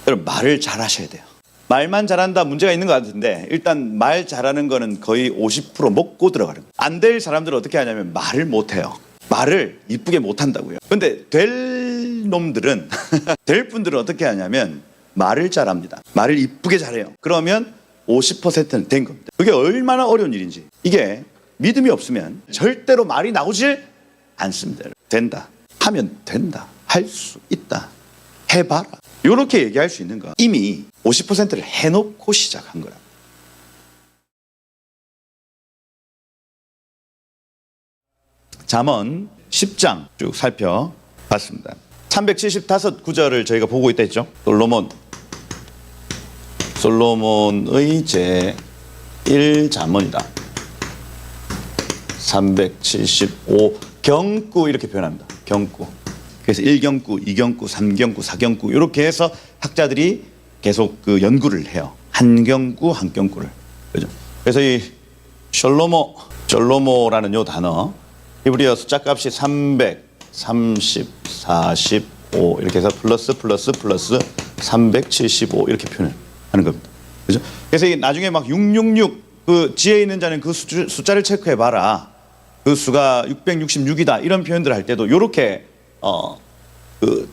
여러분, 말을 잘하셔야 돼요. 말만 잘한다 문제가 있는 것 같은데, 일단 말 잘하는 거는 거의 50% 먹고 들어가는 거예요. 안 될 사람들은 어떻게 하냐면 말을 못해요. 말을 이쁘게 못한다고요. 근데 될 놈들은 될 분들은 어떻게 하냐면 말을 잘합니다. 말을 이쁘게 잘해요. 그러면 50%는 된 겁니다. 그게 얼마나 어려운 일인지. 이게 믿음이 없으면 절대로 말이 나오질 않습니다. 된다. 하면 된다. 할 수 있다. 해봐라. 이렇게 얘기할 수 있는 거 이미 50%를 해놓고 시작한 거라. 잠언 10장 쭉 살펴봤습니다. 375구절을 저희가 보고 있다 했죠. 솔로몬의 제1잠언이다. 375 경구 이렇게 표현합니다. 경구. 그래서 1경구, 2경구, 3경구, 4경구 이렇게 해서 학자들이 계속 그 연구를 해요. 한 경구, 한 경구를. 그죠? 그래서 이 솔로모라는 요 단어 히브리어 숫자 값이 300, 30, 45 이렇게 해서 플러스 375 이렇게 표현하는 겁니다. 그죠? 그래서 이게 나중에 막 666 그 지혜 있는 자는 그 숫자를 체크해 봐라. 그 수가 666이다. 이런 표현들을 할 때도 요렇게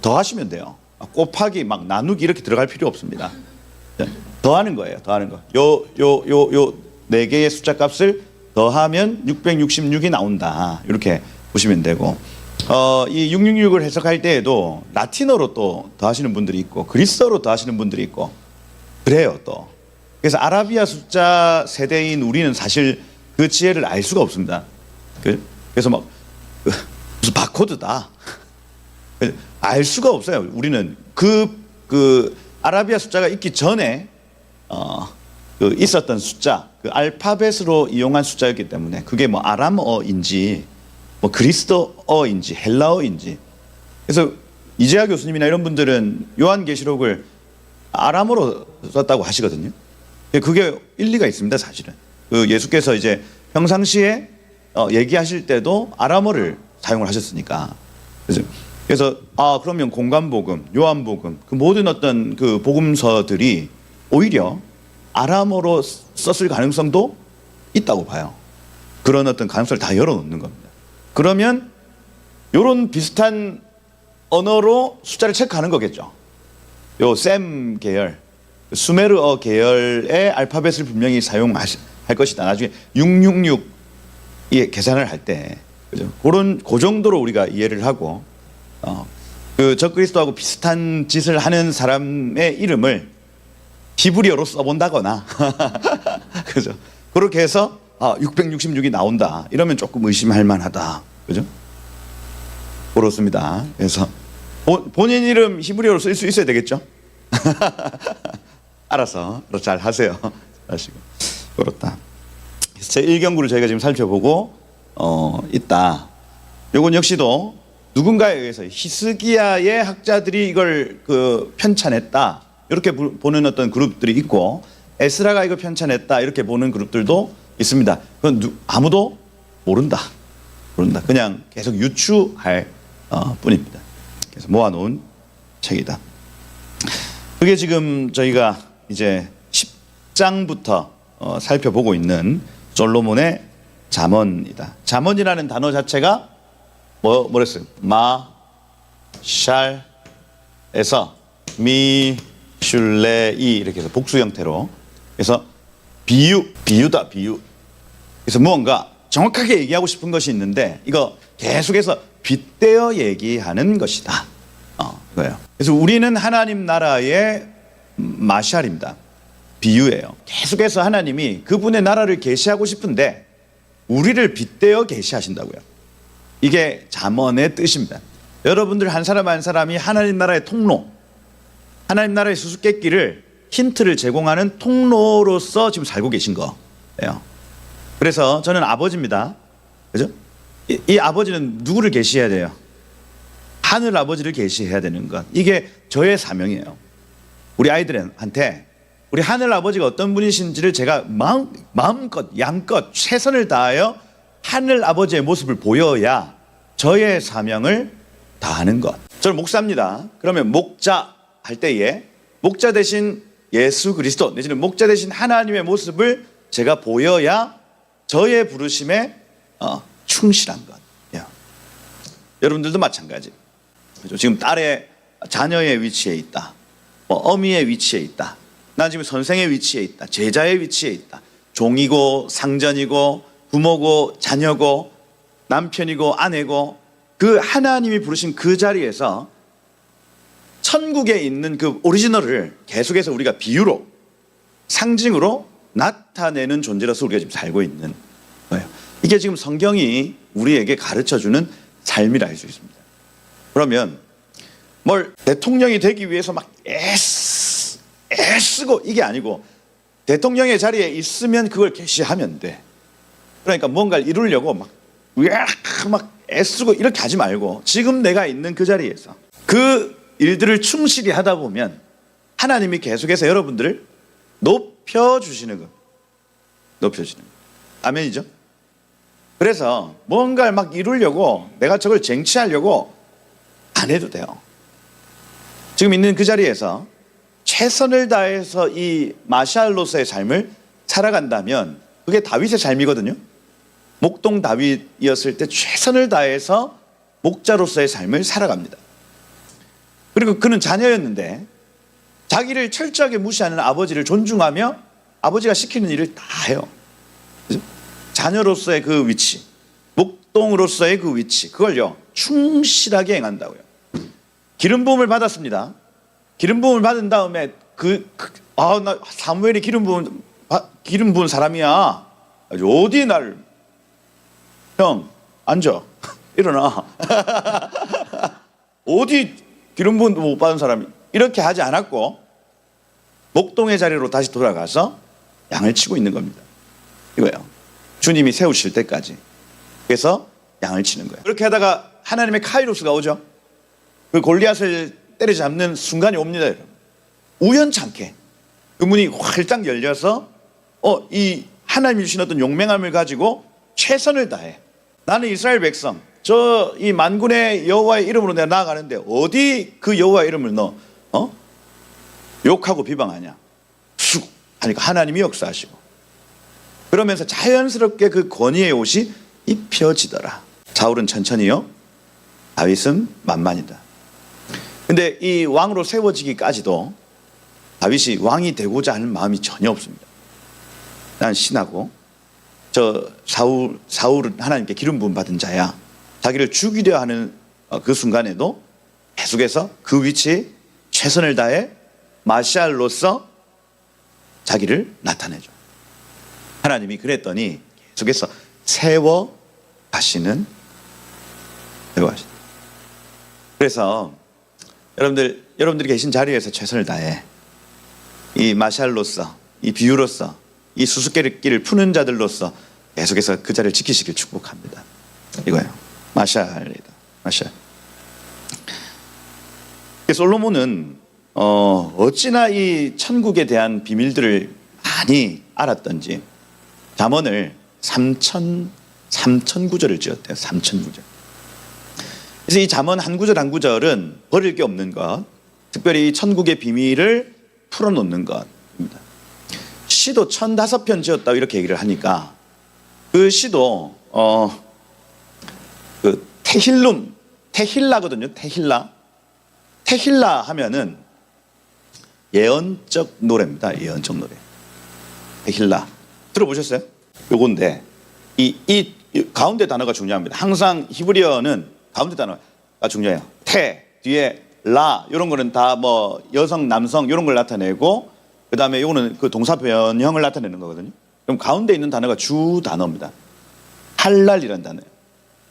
더하시면 돼요. 곱하기 막 나누기 이렇게 들어갈 필요 없습니다. 더하는 거예요. 더하는 거. 요 네 개의 숫자 값을 더하면 666이 나온다. 이렇게 보시면 되고, 이 666을 해석할 때에도 라틴어로 또 더하시는 분들이 있고 그리스어로 더하시는 분들이 있고 그래요 또. 그래서 아라비아 숫자 세대인 우리는 사실 그 지혜를 알 수가 없습니다. 그래서 막 무슨 바코드다. 알 수가 없어요. 우리는 그 아라비아 숫자가 있기 전에 그 있었던 숫자, 그 알파벳으로 이용한 숫자였기 때문에 그게 뭐 아람어인지 뭐 그리스어인지 헬라어인지. 그래서 이재하 교수님이나 이런 분들은 요한계시록을 아람어로 썼다고 하시거든요. 그게 일리가 있습니다, 사실은. 그 예수께서 이제 평상시에 얘기하실 때도 아람어를 사용을 하셨으니까. 그래서 그러면 공관복음, 요한복음, 그 모든 어떤 그 복음서들이 오히려 아람어로 썼을 가능성도 있다고 봐요. 그런 어떤 가능성을 다 열어놓는 겁니다. 그러면 이런 비슷한 언어로 숫자를 체크하는 거겠죠. 요 셈 계열, 수메르어 계열의 알파벳을 분명히 사용할 것이다. 나중에 666 계산을 할 때, 그죠? 그 정도로 우리가 이해를 하고, 그 적그리스도하고 비슷한 짓을 하는 사람의 이름을 히브리어로 써본다거나, 그죠? 그렇게 해서 666이 나온다. 이러면 조금 의심할 만하다. 그죠? 그렇습니다. 그래서 본인 이름 히브리어로 쓸 수 있어야 되겠죠? 알아서 잘 하세요. 하시고 그렇다. 제 1경구를 저희가 지금 살펴보고 있다. 요건 역시도 누군가에 의해서 히스기야의 학자들이 이걸 편찬했다. 이렇게 보는 어떤 그룹들이 있고, 에스라가 이걸 편찬했다. 이렇게 보는 그룹들도 있습니다. 그건 아무도 모른다. 그냥 계속 유추할 뿐입니다. 그래서 모아놓은 책이다. 그게 지금 저희가 이제 10장부터 살펴보고 있는 솔로몬의 잠언이다. 잠언이라는 단어 자체가 뭐랬어요? 마샬에서 미슐레이 이렇게 해서 복수 형태로. 그래서 비유다. 그래서 무언가 정확하게 얘기하고 싶은 것이 있는데 이거 계속해서 빗대어 얘기하는 것이다. 그거예요. 그래서 우리는 하나님 나라의 마샬입니다. 비유예요. 계속해서 하나님이 그분의 나라를 계시하고 싶은데 우리를 빗대어 계시하신다고요. 이게 잠언의 뜻입니다. 여러분들 한 사람 한 사람이 하나님 나라의 통로, 하나님 나라의 수수께끼를 힌트를 제공하는 통로로서 지금 살고 계신 거예요. 그래서 저는 아버지입니다. 그죠? 이 아버지는 누구를 계시해야 돼요? 하늘 아버지를 계시해야 되는 것. 이게 저의 사명이에요. 우리 아이들한테 우리 하늘 아버지가 어떤 분이신지를 제가 마음껏 양껏 최선을 다하여 하늘 아버지의 모습을 보여야 저의 사명을 다하는 것. 저는 목사입니다. 그러면 목자 할 때에 목자 대신 예수 그리스도 내지는 목자 대신 하나님의 모습을 제가 보여야 저의 부르심에 충실한 것. 여러분들도 마찬가지. 그렇죠? 지금 딸의 자녀의 위치에 있다. 어미의 위치에 있다. 난 지금 선생의 위치에 있다. 제자의 위치에 있다. 종이고 상전이고 부모고 자녀고 남편이고 아내고 그 하나님이 부르신 그 자리에서 천국에 있는 그 오리지널을 계속해서 우리가 비유로 상징으로 나타내는 존재로서 우리가 지금 살고 있는 거예요. 이게 지금 성경이 우리에게 가르쳐주는 삶이라 할 수 있습니다. 그러면 뭘 대통령이 되기 위해서 막 애쓰고 이게 아니고 대통령의 자리에 있으면 그걸 계시하면 돼. 그러니까 뭔가를 이루려고 막 애쓰고 이렇게 하지 말고 지금 내가 있는 그 자리에서 그 일들을 충실히 하다 보면 하나님이 계속해서 여러분들을 높여주시는 거. 높여주시는 거. 아멘이죠? 그래서 뭔가를 막 이루려고 내가 저걸 쟁취하려고 안 해도 돼요. 지금 있는 그 자리에서 최선을 다해서 이 마샬로서의 삶을 살아간다면 그게 다윗의 삶이거든요. 목동 다윗이었을 때 최선을 다해서 목자로서의 삶을 살아갑니다. 그리고 그는 자녀였는데 자기를 철저하게 무시하는 아버지를 존중하며 아버지가 시키는 일을 다 해요. 그죠? 자녀로서의 그 위치, 목동으로서의 그 위치, 그걸요 충실하게 행한다고요. 기름 부음을 받았습니다. 기름 부음을 받은 다음에 나 사무엘이 기름 부은 사람이야. 어디 나를 형 앉아 일어나 어디 기름 부음도 못 받은 사람이 이렇게 하지 않았고 목동의 자리로 다시 돌아가서 양을 치고 있는 겁니다. 이거예요. 주님이 세우실 때까지. 그래서 양을 치는 거예요. 그렇게 하다가 하나님의 카이로스가 오죠. 그 골리앗을 때려잡는 순간이 옵니다. 여러분. 우연찮게 그 문이 활짝 열려서 이 하나님이 주신 어떤 용맹함을 가지고 최선을 다해 나는 이스라엘 백성 이 만군의 여호와의 이름으로 내가 나아가는데 어디 그 여호와의 이름을 너 욕하고 비방하냐 쑥 하니까 하나님이 역사하시고 그러면서 자연스럽게 그 권위의 옷이 입혀지더라. 사울은 천천히요 다윗은 만만이다. 근데 이 왕으로 세워지기까지도 다윗이 왕이 되고자 하는 마음이 전혀 없습니다. 난 신하고 사울은 하나님께 기름 부음 받은 자야. 자기를 죽이려 하는 그 순간에도 계속해서 그 위치에 최선을 다해 마샬로서 자기를 나타내죠. 하나님이 그랬더니 계속해서 세워 가시는. 그래서 여러분들이 계신 자리에서 최선을 다해 이 마샬로서 이 비유로서 이 수수께끼를 푸는 자들로서 계속해서 그 자리를 지키시길 축복합니다. 이거예요. 마샬이다. 마샬. 솔로몬은 어찌나 이 천국에 대한 비밀들을 많이 알았던지 잠언을 3,000구절을 지었대요. 3,000구절. 그래서 이 잠언 한 구절 한 구절은 버릴 게 없는 것, 특별히 천국의 비밀을 풀어놓는 것입니다. 시도 1,005편 지었다고 이렇게 얘기를 하니까 그 시도 그 테힐라거든요. 테힐라 하면은 예언적 노래입니다. 예언적 노래. 테힐라 들어보셨어요? 요건데 이 가운데 단어가 중요합니다. 항상 히브리어는 가운데 단어가 중요해요. 테 뒤에 라 이런 거는 다 뭐 여성 남성 이런 걸 나타내고 그 다음에 이거는 그 동사 변형을 나타내는 거거든요. 그럼 가운데 있는 단어가 주 단어입니다. 할랄이라는 단어예요.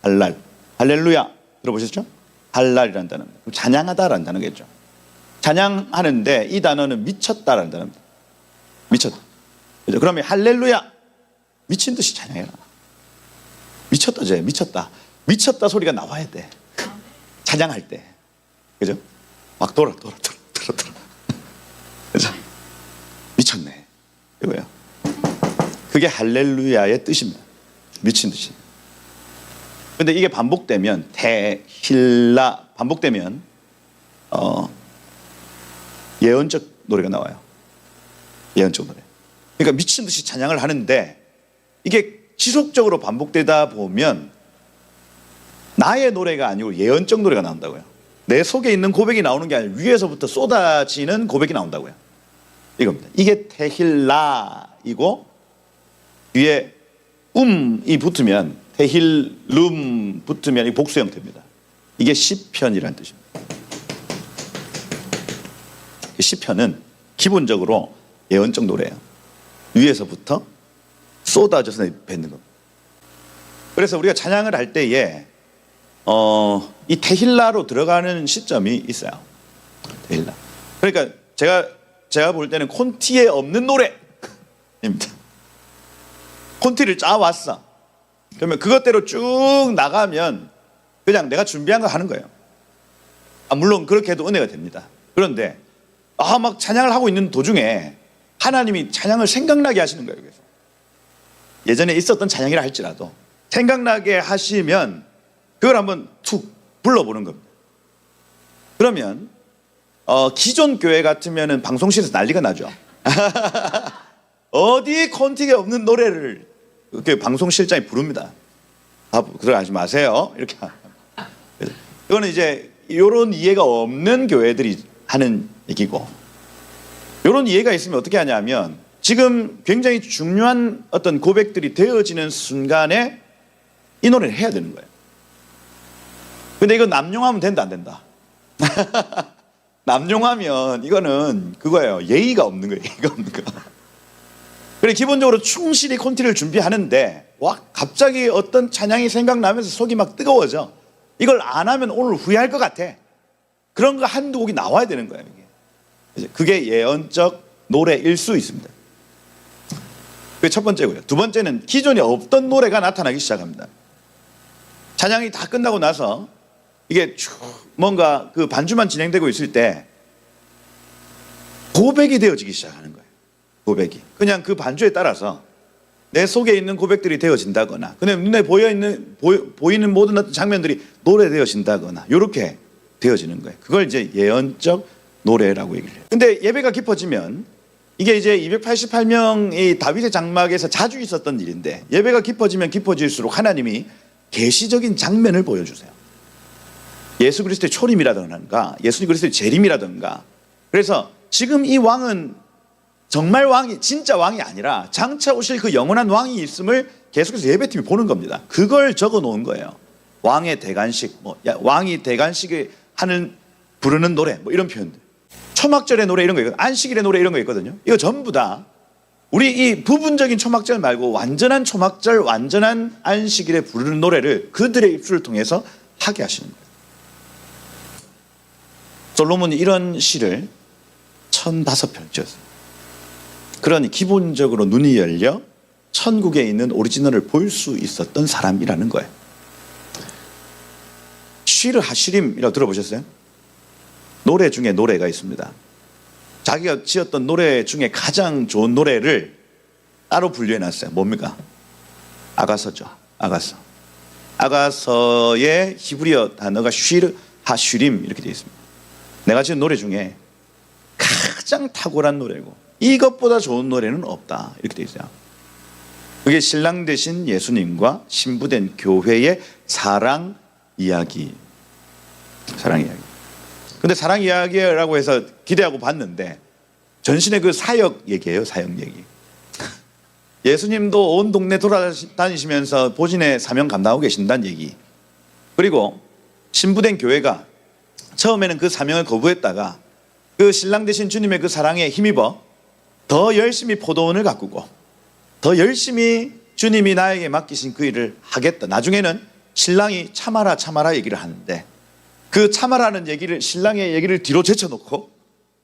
할랄. 할렐루야 들어보셨죠? 할랄이라는 단어입니다. 그럼 찬양하다라는 단어겠죠. 찬양하는데 이 단어는 미쳤다라는 단어입니다. 미쳤다. 그죠? 그러면 할렐루야 미친 듯이 찬양해라. 미쳤다 쟤 미쳤다. 미쳤다 소리가 나와야 돼. 찬양할 때. 그죠? 막 돌아. 그죠? 미쳤네. 이거예요. 그게 할렐루야의 뜻입니다. 미친 듯이. 근데 이게 반복되면 예언적 노래가 나와요. 예언적 노래. 그러니까 미친 듯이 찬양을 하는데 이게 지속적으로 반복되다 보면 나의 노래가 아니고 예언적 노래가 나온다고요. 내 속에 있는 고백이 나오는 게 아니라 위에서부터 쏟아지는 고백이 나온다고요. 이겁니다. 이게 테힐라이고 위에 이 붙으면 테힐룸 붙으면 이 복수 형태입니다. 이게 시편이라는 뜻입니다. 시편은 기본적으로 예언적 노래예요. 위에서부터 쏟아져서 뱉는 겁니다. 그래서 우리가 찬양을 할 때에 이 테힐라로 들어가는 시점이 있어요. 테힐라. 그러니까 제가 볼 때는 콘티에 없는 노래입니다. 콘티를 짜왔어. 그러면 그것대로 쭉 나가면 그냥 내가 준비한 거 하는 거예요. 물론 그렇게 해도 은혜가 됩니다. 그런데 막 찬양을 하고 있는 도중에 하나님이 찬양을 생각나게 하시는 거예요. 그래서 예전에 있었던 찬양이라 할지라도 생각나게 하시면 그걸 한번 툭 불러보는 겁니다. 그러면 기존 교회 같으면 방송실에서 난리가 나죠. 어디 콘티가 없는 노래를 이렇게 방송실장이 부릅니다. 들어가지 마세요. 이렇게. 이거는 이제 이런 이해가 없는 교회들이 하는 얘기고, 이런 이해가 있으면 어떻게 하냐면 지금 굉장히 중요한 어떤 고백들이 되어지는 순간에 이 노래를 해야 되는 거예요. 근데 이거 남용하면 된다 안 된다? 남용하면 이거는 그거예요. 예의가 없는 거예요. 예의가 없는 거. 그래 기본적으로 충실히 콘티를 준비하는데 갑자기 어떤 찬양이 생각나면서 속이 막 뜨거워져. 이걸 안 하면 오늘 후회할 것 같아. 그런 거 한두 곡이 나와야 되는 거예요. 이게. 그게 예언적 노래일 수 있습니다. 그게 첫 번째고요. 두 번째는 기존에 없던 노래가 나타나기 시작합니다. 찬양이 다 끝나고 나서 이게 뭔가 그 반주만 진행되고 있을 때 고백이 되어지기 시작하는 거예요. 고백이. 그냥 그 반주에 따라서 내 속에 있는 고백들이 되어진다거나 그냥 눈에 보이는 모든 어떤 장면들이 노래되어진다거나 이렇게 되어지는 거예요. 그걸 이제 예언적 노래라고 얘기를 해요. 근데 예배가 깊어지면 이게 이제 288명이 다윗의 장막에서 자주 있었던 일인데 예배가 깊어지면 깊어질수록 하나님이 계시적인 장면을 보여주세요. 예수 그리스도의 초림이라든가 예수 그리스도의 재림이라든가. 그래서 지금 이 왕은 정말 왕이 진짜 왕이 아니라 장차 오실 그 영원한 왕이 있음을 계속해서 예배팀이 보는 겁니다. 그걸 적어 놓은 거예요. 왕의 대관식, 왕이 대관식을 하는 부르는 노래 이런 표현들. 초막절의 노래 이런 거 있거든요. 안식일의 노래 이런 거 있거든요. 이거 전부 다 우리 이 부분적인 초막절 말고 완전한 초막절, 완전한 안식일에 부르는 노래를 그들의 입술을 통해서 하게 하시는 거예요. 솔로몬이 이런 시를 1005편을 지었어요. 그러니 기본적으로 눈이 열려 천국에 있는 오리지널을 볼 수 있었던 사람이라는 거예요. 쉬르 하시림이라고 들어보셨어요? 노래 중에 노래가 있습니다. 자기가 지었던 노래 중에 가장 좋은 노래를 따로 분류해놨어요. 뭡니까? 아가서죠. 아가서. 아가서의 히브리어 단어가 쉬르 하시림 이렇게 되어 있습니다. 내가 지은 노래 중에 가장 탁월한 노래고 이것보다 좋은 노래는 없다 이렇게 되어 있어요. 그게 신랑 되신 예수님과 신부된 교회의 사랑 이야기. 사랑 이야기. 근데 사랑 이야기라고 해서 기대하고 봤는데 전신의 그 사역 얘기예요. 사역 얘기. 예수님도 온 동네 돌아다니시면서 보신의 사명 감당하고 계신다는 얘기. 그리고 신부된 교회가 처음에는 그 사명을 거부했다가 그 신랑 되신 주님의 그 사랑에 힘입어 더 열심히 포도원을 가꾸고 더 열심히 주님이 나에게 맡기신 그 일을 하겠다. 나중에는 신랑이 참아라 참아라 얘기를 하는데 그 참아라는 얘기를 신랑의 얘기를 뒤로 제쳐놓고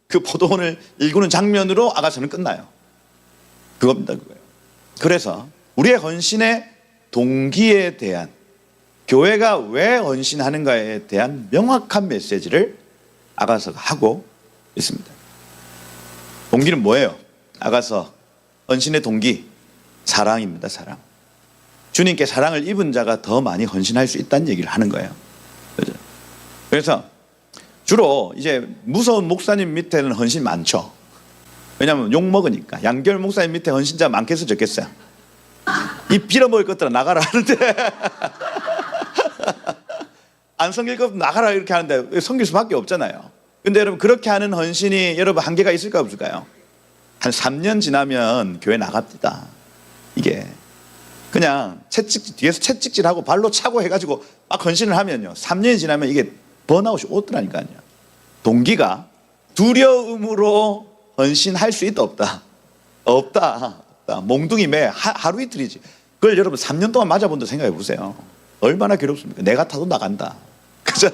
그 포도원을 일구는 장면으로 아가서는 끝나요. 그겁니다. 그거예요. 그래서 우리의 헌신의 동기에 대한 교회가 왜 헌신하는가에 대한 명확한 메시지를 아가서가 하고 있습니다. 동기는 뭐예요? 아가서 헌신의 동기 사랑입니다. 사랑. 주님께 사랑을 입은 자가 더 많이 헌신할 수 있다는 얘기를 하는 거예요. 그래서 주로 이제 무서운 목사님 밑에는 헌신 많죠. 왜냐하면 욕 먹으니까. 양결 목사님 밑에 헌신자 많겠어 적겠어요? 이 빌어먹을 것들아 나가라 하는데 안 섬길 것 나가라 이렇게 하는데 섬길 수밖에 없잖아요. 근데 여러분 그렇게 하는 헌신이 여러분 한계가 있을까 없을까요? 한 3년 지나면 교회 나갑니다. 이게 그냥 뒤에서 채찍질하고 발로 차고 해가지고 막 헌신을 하면요 3년이 지나면 이게 번아웃이 오더라니까요. 동기가 두려움으로 헌신할 수 있다 없다? 없다. 몽둥이 매 하루 이틀이지. 그걸 여러분 3년 동안 맞아본 다 생각해 보세요. 얼마나 괴롭습니까? 내 같아도 나간다. 그죠?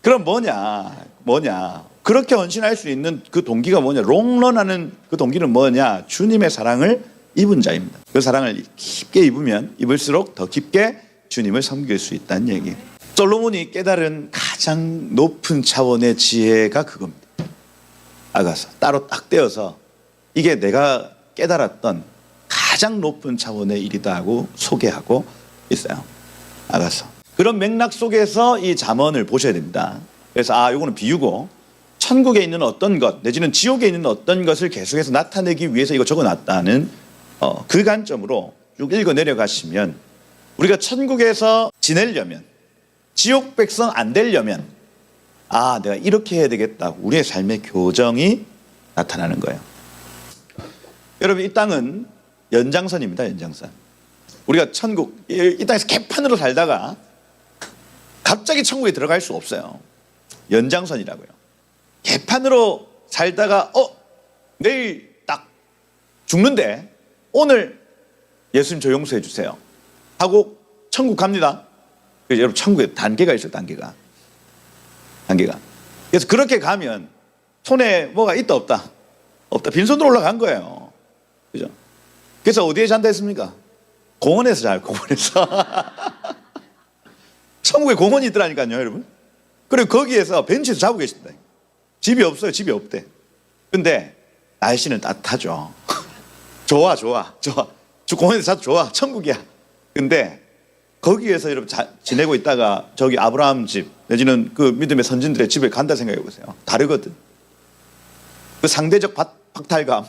그럼 뭐냐? 그렇게 헌신할 수 있는 그 동기가 뭐냐? 롱런하는 그 동기는 뭐냐? 주님의 사랑을 입은 자입니다. 그 사랑을 깊게 입으면 입을수록 더 깊게 주님을 섬길 수 있다는 얘기. 솔로몬이 깨달은 가장 높은 차원의 지혜가 그겁니다. 아가서 따로 딱 떼어서 이게 내가 깨달았던 가장 높은 차원의 일이다 하고 소개하고 있어요. 아가서. 그런 맥락 속에서 이 잠언을 보셔야 됩니다. 그래서 이거는 비유고 천국에 있는 어떤 것 내지는 지옥에 있는 어떤 것을 계속해서 나타내기 위해서 이거 적어놨다는 그 관점으로 쭉 읽어 내려가시면 우리가 천국에서 지내려면 지옥 백성 안 되려면 내가 이렇게 해야 되겠다. 우리의 삶의 교정이 나타나는 거예요. 여러분 이 땅은 연장선입니다. 연장선. 우리가 천국 이 땅에서 개판으로 살다가 갑자기 천국에 들어갈 수 없어요. 연장선이라고요. 개판으로 살다가 내일 딱 죽는데 오늘 예수님 저 용서해 주세요 하고 천국 갑니다. 그래서 여러분 천국에 단계가 있어요. 단계가. 그래서 그렇게 가면 손에 뭐가 있다 없다? 없다. 빈손으로 올라간 거예요. 그죠? 그래서 어디에 잔다 했습니까? 공원에서 자요. 공원에서. 천국에 공원이 있더라니까요, 여러분. 그리고 거기에서 벤치에서 자고 계신다. 집이 없어요. 집이 없대. 근데 날씨는 따뜻하죠. 좋아. 공원에서 자도 좋아. 천국이야. 근데 거기에서 여러분 지내고 있다가 저기 아브라함 집 내지는 그 믿음의 선진들의 집에 간다 생각해 보세요. 다르거든. 그 상대적 박탈감.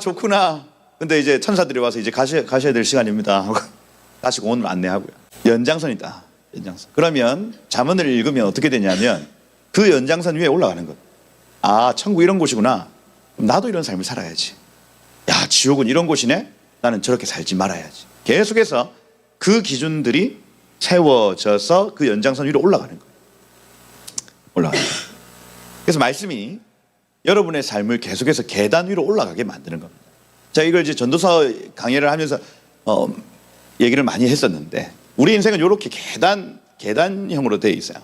좋구나. 근데 이제 천사들이 와서 이제 가셔야 될 시간입니다 하고 다시 공원으로 안내하고요. 연장선이다. 연장선. 그러면 잠언을 읽으면 어떻게 되냐면 그 연장선 위에 올라가는 것. 천국 이런 곳이구나. 그럼 나도 이런 삶을 살아야지. 지옥은 이런 곳이네. 나는 저렇게 살지 말아야지. 계속해서 그 기준들이 세워져서 그 연장선 위로 올라가는 거예요. 올라가는 거예요. 그래서 말씀이 여러분의 삶을 계속해서 계단 위로 올라가게 만드는 겁니다. 제가 이걸 이제 전도서 강의를 하면서 얘기를 많이 했었는데 우리 인생은 이렇게 계단형으로 되어 있어요.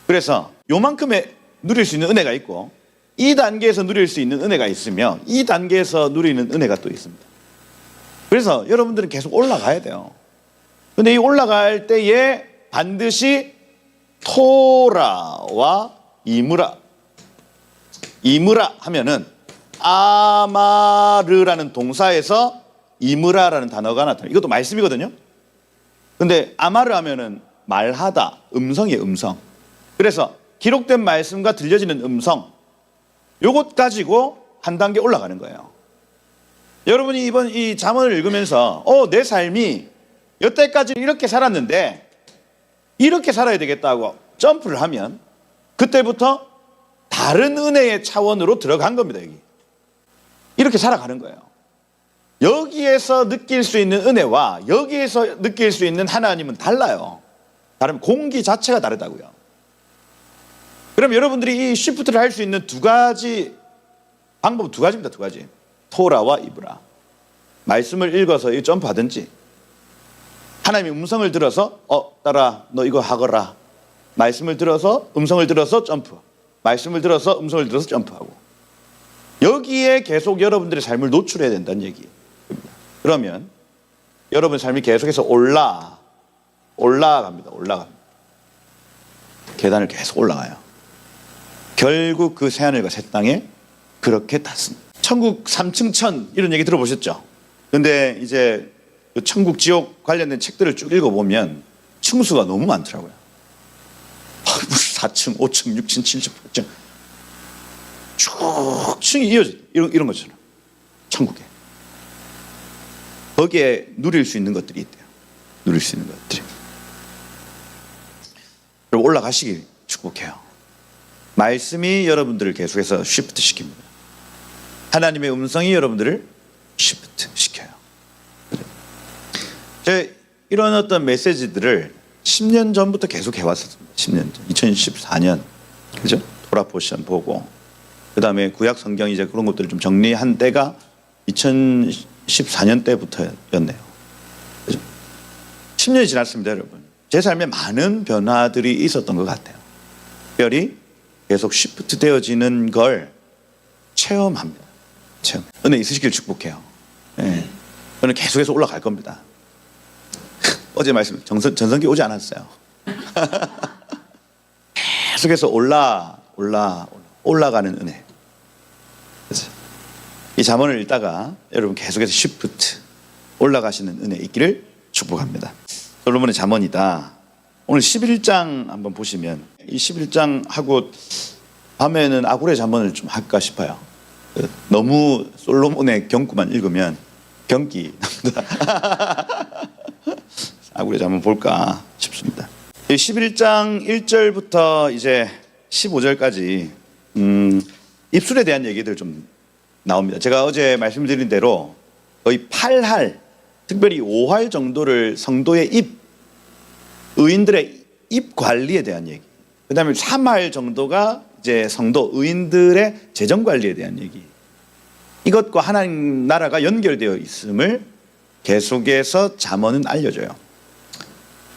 그래서 요만큼의 누릴 수 있는 은혜가 있고 이 단계에서 누릴 수 있는 은혜가 있으며 이 단계에서 누리는 은혜가 또 있습니다. 그래서 여러분들은 계속 올라가야 돼요. 근데 이 올라갈 때에 반드시 토라와 이무라 하면은 아마르라는 동사에서 이무라라는 단어가 나타나요. 이것도 말씀이거든요. 근데 아마르 하면은 말하다, 음성이에요. 음성. 그래서 기록된 말씀과 들려지는 음성 요것 가지고 한 단계 올라가는 거예요. 여러분이 이번 이 잠언을 읽으면서 내 삶이 여태까지 이렇게 살았는데 이렇게 살아야 되겠다고 점프를 하면 그때부터 다른 은혜의 차원으로 들어간 겁니다. 이렇게 살아가는 거예요. 여기에서 느낄 수 있는 은혜와 여기에서 느낄 수 있는 하나님은 달라요. 다르면 공기 자체가 다르다고요. 그럼 여러분들이 이 쉬프트를 할 수 있는 방법은 두 가지입니다. 두 가지. 토라와 이브라. 말씀을 읽어서 이 점프하든지 하나님의 음성을 들어서 딸아 너 이거 하거라. 말씀을 들어서 음성을 들어서 점프. 말씀을 들어서 음성을 들어서 점프하고. 여기에 계속 여러분들의 삶을 노출해야 된다는 얘기입니다. 그러면 여러분 삶이 계속해서 올라갑니다. 계단을 계속 올라가요. 결국 그 새하늘과 새 땅에 그렇게 닿습니다. 천국 3층 천 이런 얘기 들어보셨죠? 근데 이제 천국 지옥 관련된 책들을 쭉 읽어보면 층수가 너무 많더라고요. 4층, 5층, 6층, 7층, 8층. 쭉쭉 이어져. 이런 것처럼. 천국에. 거기에 누릴 수 있는 것들이 있대요. 누릴 수 있는 것들이. 그리고 올라가시길 축복해요. 말씀이 여러분들을 계속해서 쉬프트 시킵니다. 하나님의 음성이 여러분들을 쉬프트 시켜요. 제가 이런 어떤 메시지들을 10년 전부터 계속 해왔었습니다. 10년 전. 2014년. 그죠? 도라포션 보고. 그 다음에 구약 성경 이제 그런 것들을 좀 정리한 때가 2014년 때부터였네요. 그죠? 10년이 지났습니다, 여러분. 제 삶에 많은 변화들이 있었던 것 같아요. 특별히 계속 쉬프트 되어지는 걸 체험합니다. 체험. 은혜 있으시길 축복해요. 네. 저는 계속해서 올라갈 겁니다. 어제 말씀 전성기 오지 않았어요. 계속해서 올라가는 은혜. 그래서 이 잠언을 읽다가 여러분 계속해서 쉬프트 올라가시는 은혜 있기를 축복합니다. 솔로몬의 잠언이다. 오늘 11장 한번 보시면 이 11장 하고 밤에는 아굴의 잠언을 좀 할까 싶어요. 너무 솔로몬의 경구만 읽으면 경기 납니다. 아굴의 잠언 볼까 싶습니다. 11장 1절부터 이제 15절까지 입술에 대한 얘기들 좀 나옵니다. 제가 어제 말씀드린 대로 거의 8할, 특별히 5할 정도를 성도의 의인들의 입 관리에 대한 얘기. 그 다음에 3할 정도가 이제 성도, 의인들의 재정 관리에 대한 얘기. 이것과 하나님 나라가 연결되어 있음을 계속해서 잠언은 알려줘요.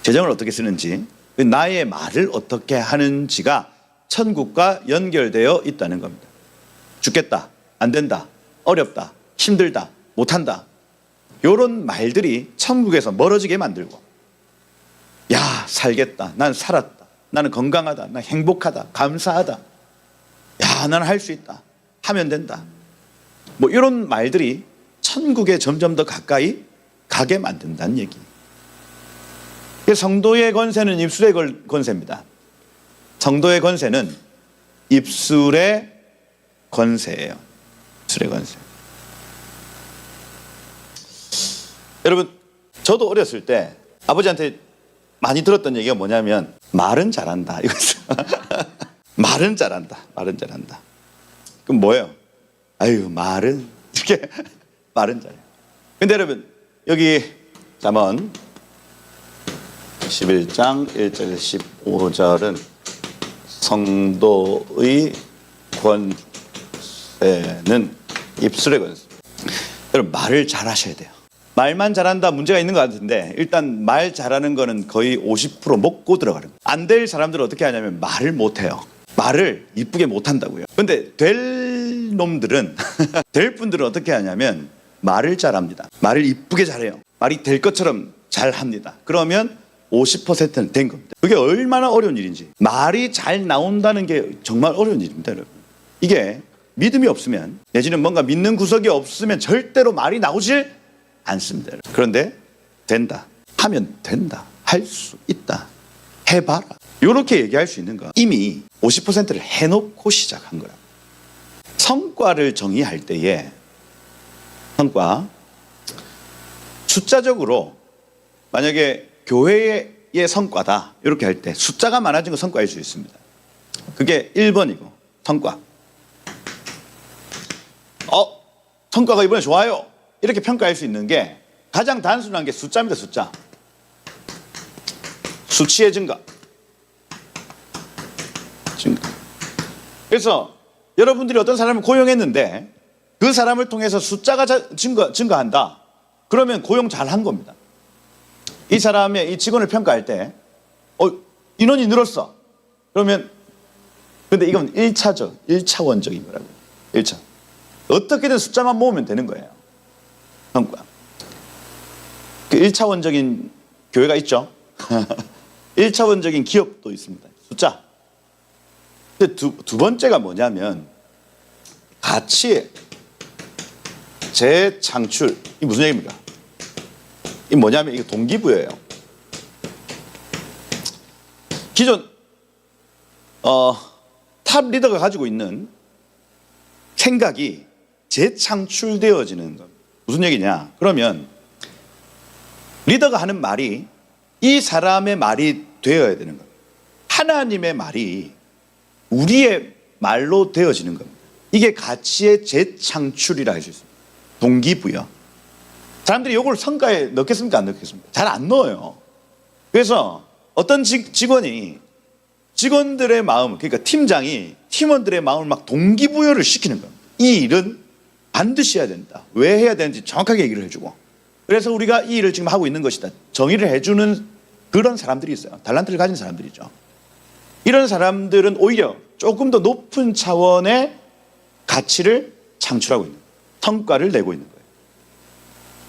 재정을 어떻게 쓰는지, 나의 말을 어떻게 하는지가 천국과 연결되어 있다는 겁니다. 죽겠다, 안 된다, 어렵다, 힘들다, 못한다. 이런 말들이 천국에서 멀어지게 만들고, 야, 살겠다, 난 살았다, 나는 건강하다, 난 행복하다, 감사하다, 야, 나는 할 수 있다, 하면 된다. 뭐 이런 말들이 천국에 점점 더 가까이 가게 만든다는 얘기. 성도의 권세는 입술의 권세입니다. 성도의 권세는 입술의 권세예요. 입술의 권세. 여러분, 저도 어렸을 때 아버지한테 많이 들었던 얘기가 뭐냐면 말은 잘한다 이거죠. 말은 잘한다. 말은 잘한다. 그럼 뭐예요? 아유, 말은 이렇게 말은 잘해요. 근데 여러분, 여기 잠언 11장 1절에서 15절은 성도의 권세는 입술의 권세. 여러분, 말을 잘하셔야 돼요. 말만 잘한다 문제가 있는 것 같은데, 일단 말 잘하는 거는 거의 50% 먹고 들어가는 거예요. 안 될 사람들은 어떻게 하냐면 말을 못해요. 말을 이쁘게 못한다고요. 근데 될 놈들은 될 분들은 어떻게 하냐면 말을 잘합니다. 말을 이쁘게 잘해요. 말이 될 것처럼 잘합니다. 그러면 50%는 된 겁니다. 그게 얼마나 어려운 일인지. 말이 잘 나온다는 게 정말 어려운 일입니다, 여러분. 이게 믿음이 없으면, 내지는 뭔가 믿는 구석이 없으면 절대로 말이 나오질 않습니다, 여러분. 그런데 된다, 하면 된다, 할 수 있다, 해봐라, 이렇게 얘기할 수 있는 거 이미 50%를 해놓고 시작한 거야. 성과를 정의할 때에 성과, 숫자적으로 만약에 교회의 성과다 이렇게 할 때 숫자가 많아진 건 성과일 수 있습니다. 그게 1번이고 성과. 성과가 이번에 좋아요 이렇게 평가할 수 있는 게 가장 단순한 게 숫자입니다. 숫자. 수치의 증가. 그래서 여러분들이 어떤 사람을 고용했는데 그 사람을 통해서 숫자가 증가한다. 그러면 고용 잘한 겁니다. 이 사람의 이 직원을 평가할 때 인원이 늘었어. 그러면 근데 이건 1차원적인 거라고요. 1차. 어떻게든 숫자만 모으면 되는 거예요. 성과. 그 1차원적인 교회가 있죠. 1차원적인 기업도 있습니다. 숫자. 근데 두 번째가 뭐냐면 가치 재창출. 이 무슨 얘기입니까? 이 뭐냐면 이게 동기부여예요. 기존 탑 리더가 가지고 있는 생각이 재창출되어지는 것. 무슨 얘기냐? 그러면 리더가 하는 말이 이 사람의 말이 되어야 되는 겁니다. 하나님의 말이 우리의 말로 되어지는 겁니다. 이게 가치의 재창출이라 할 수 있습니다. 동기부여. 사람들이 이걸 성과에 넣겠습니까? 안 넣겠습니까? 잘 안 넣어요. 그래서 어떤 직원이 직원들의 마음, 그러니까 팀장이 팀원들의 마음을 막 동기부여를 시키는 겁니다. 이 일은 반드시 해야 된다. 왜 해야 되는지 정확하게 얘기를 해주고. 그래서 우리가 이 일을 지금 하고 있는 것이다. 정의를 해주는 그런 사람들이 있어요. 달란트를 가진 사람들이죠. 이런 사람들은 오히려 조금 더 높은 차원의 가치를 창출하고 있는 거예요. 성과를 내고 있는 거예요.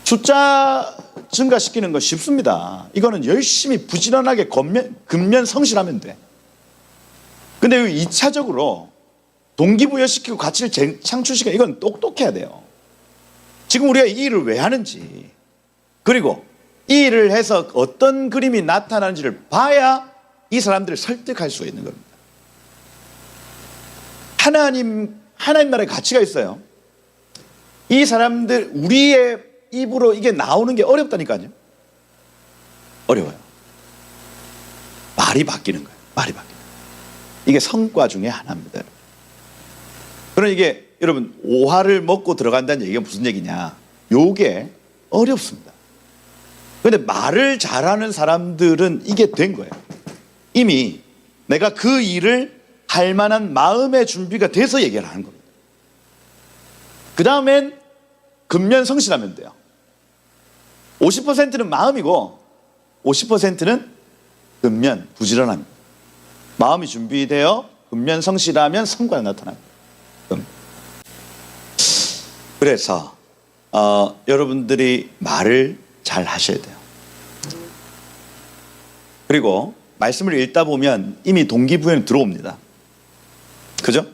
숫자 증가시키는 건 쉽습니다. 이거는 열심히 부지런하게 근면성실하면 돼. 근데 2차적으로 동기부여시키고 가치를 창출시키는 이건 똑똑해야 돼요. 지금 우리가 이 일을 왜 하는지, 그리고 이 일을 해서 어떤 그림이 나타나는지를 봐야 이 사람들을 설득할 수가 있는 겁니다. 하나님 나라의 가치가 있어요. 이 사람들, 우리의 입으로 이게 나오는 게 어렵다니까요. 어려워요. 말이 바뀌는 거예요. 말이 바뀌는 거예요. 이게 성과 중에 하나입니다. 그러나 이게 여러분 오화를 먹고 들어간다는 얘기가 무슨 얘기냐? 요게 어렵습니다. 그런데 말을 잘하는 사람들은 이게 된 거예요. 이미 내가 그 일을 할 만한 마음의 준비가 돼서 얘기를 하는 겁니다. 그 다음엔 근면성실하면 돼요. 50%는 마음이고 50%는 근면, 부지런합니다. 마음이 준비되어 근면성실하면 성과가 나타납니다. 그래서 여러분들이 말을 잘 하셔야 돼요. 그리고 말씀을 읽다 보면 이미 동기부여는 들어옵니다. 그죠?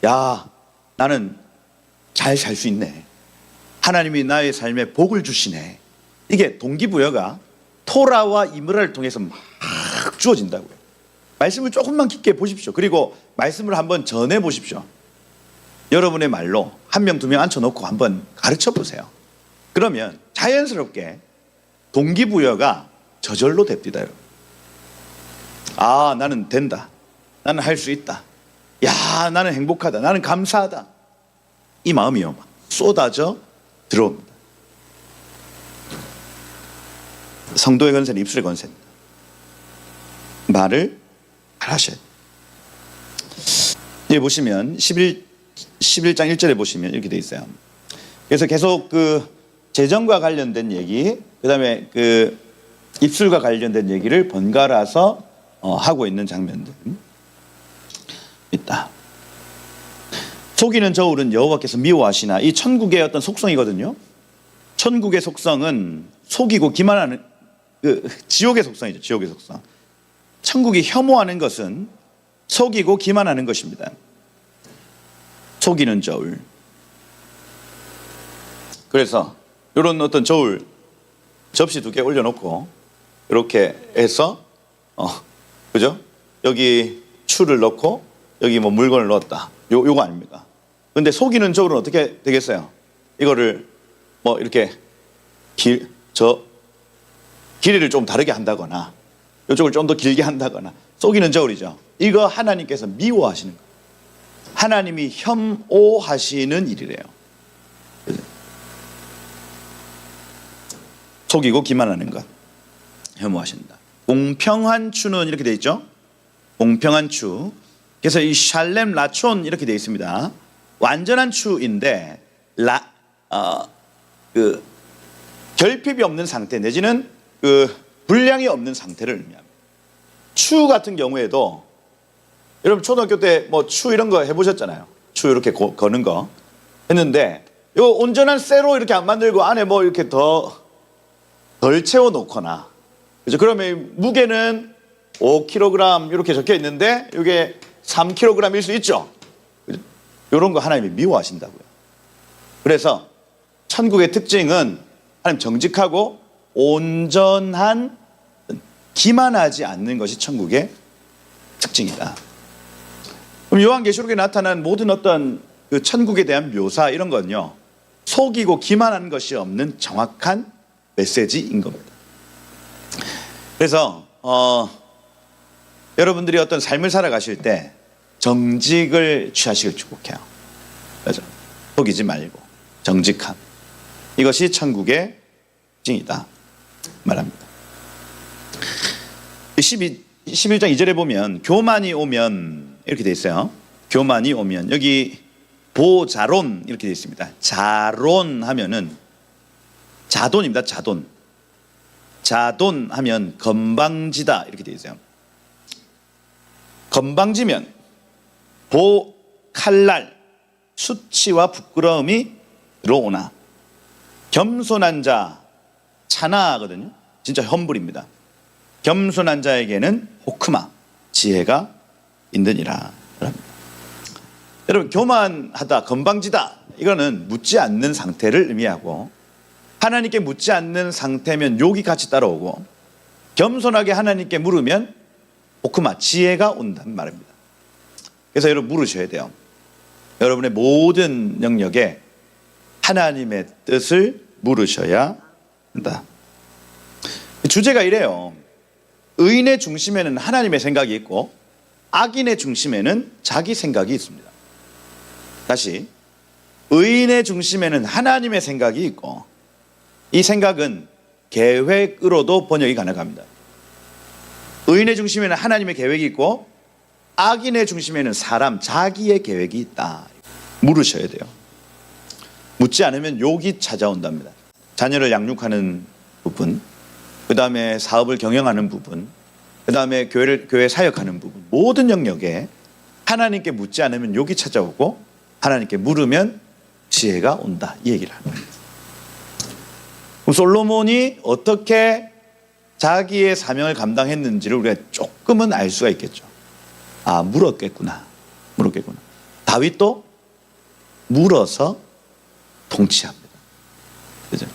야, 나는 잘 살 수 있네. 하나님이 나의 삶에 복을 주시네. 이게 동기부여가 토라와 이므라를 통해서 막 주어진다고요. 말씀을 조금만 깊게 보십시오. 그리고 말씀을 한번 전해 보십시오. 여러분의 말로 한 명, 두 명 앉혀놓고 한번 가르쳐 보세요. 그러면 자연스럽게 동기부여가 저절로 됩니다. 여러분. 아, 나는 된다. 나는 할 수 있다. 야, 나는 행복하다. 나는 감사하다. 이 마음이요, 막 쏟아져 들어옵니다. 성도의 건세는 입술의 건세입니다. 말을 잘 하셔야 돼요. 여기 보시면 11장 1절에 보시면 이렇게 돼 있어요. 그래서 계속 그 재정과 관련된 얘기, 그 다음에 그 입술과 관련된 얘기를 번갈아서 하고 있는 장면들 있다. 속이는 저울은 여호와께서 미워하시나. 이 천국의 어떤 속성이거든요. 천국의 속성은 속이고 기만하는 그 지옥의 속성이죠. 지옥의 속성. 천국이 혐오하는 것은 속이고 기만하는 것입니다. 속이는 저울. 그래서 이런 어떤 저울 접시 2개 올려놓고 이렇게 해서 그죠? 여기 추를 넣고 여기 뭐 물건을 넣었다. 요거 아닙니까? 근데 속이는 저울은 어떻게 되겠어요? 이거를 뭐 이렇게 길이를 좀 다르게 한다거나 이쪽을 좀 더 길게 한다거나 속이는 저울이죠. 이거 하나님께서 미워하시는 거예요. 하나님이 혐오하시는 일이래요. 속이고 기만하는 것 혐오하신다. 공평한 추는 이렇게 되어 있죠. 공평한 추. 그래서 이 샬렘 라촌 이렇게 되어 있습니다. 완전한 추인데 결핍이 없는 상태 내지는 그 분량이 없는 상태를 의미합니다. 추 같은 경우에도 여러분 초등학교 때 뭐 추 이런 거 해보셨잖아요. 추 이렇게 거는 거 했는데 이거 온전한 쇠로 이렇게 안 만들고 안에 뭐 이렇게 덜 채워 놓거나, 그죠? 그러면 무게는 5kg 이렇게 적혀 있는데 이게 3kg일 수 있죠. 그죠? 이런 거 하나님이 미워하신다고요. 그래서 천국의 특징은 하나님 정직하고 온전한, 기만하지 않는 것이 천국의 특징이다. 그럼 요한계시록에 나타난 모든 어떤 그 천국에 대한 묘사 이런 건요, 속이고 기만한 것이 없는 정확한 메시지인 겁니다. 그래서 여러분들이 어떤 삶을 살아가실 때 정직을 취하시길 축복해요. 그렇죠? 속이지 말고 정직함, 이것이 천국의 징이다 말합니다. 11장 2절에 보면 교만이 오면 이렇게 돼 있어요. 교만이 오면, 여기 보자론 이렇게 돼 있습니다. 자론 하면은 자돈입니다. 자돈. 자돈 하면 건방지다 이렇게 돼 있어요. 건방지면 보 칼날 수치와 부끄러움이 들어오나, 겸손한 자 차나거든요. 진짜 험불입니다. 겸손한 자에게는 호크마 지혜가 있느니라. 여러분, 교만하다, 건방지다, 이거는 묻지 않는 상태를 의미하고, 하나님께 묻지 않는 상태면 욕이 같이 따라오고, 겸손하게 하나님께 물으면 호크마 지혜가 온다는 말입니다. 그래서 여러분 물으셔야 돼요. 여러분의 모든 영역에 하나님의 뜻을 물으셔야 한다. 주제가 이래요. 의인의 중심에는 하나님의 생각이 있고 악인의 중심에는 자기 생각이 있습니다. 다시, 의인의 중심에는 하나님의 생각이 있고, 이 생각은 계획으로도 번역이 가능합니다. 의인의 중심에는 하나님의 계획이 있고 악인의 중심에는 사람 자기의 계획이 있다. 물으셔야 돼요. 묻지 않으면 욕이 찾아온답니다. 자녀를 양육하는 부분, 그 다음에 사업을 경영하는 부분, 그 다음에 교회 사역하는 부분, 모든 영역에 하나님께 묻지 않으면 욕이 찾아오고 하나님께 물으면 지혜가 온다, 이 얘기를 하는 거예요. 그럼 솔로몬이 어떻게 자기의 사명을 감당했는지를 우리가 조금은 알 수가 있겠죠. 아, 물었겠구나. 다윗도 물어서 통치합니다. 그죠?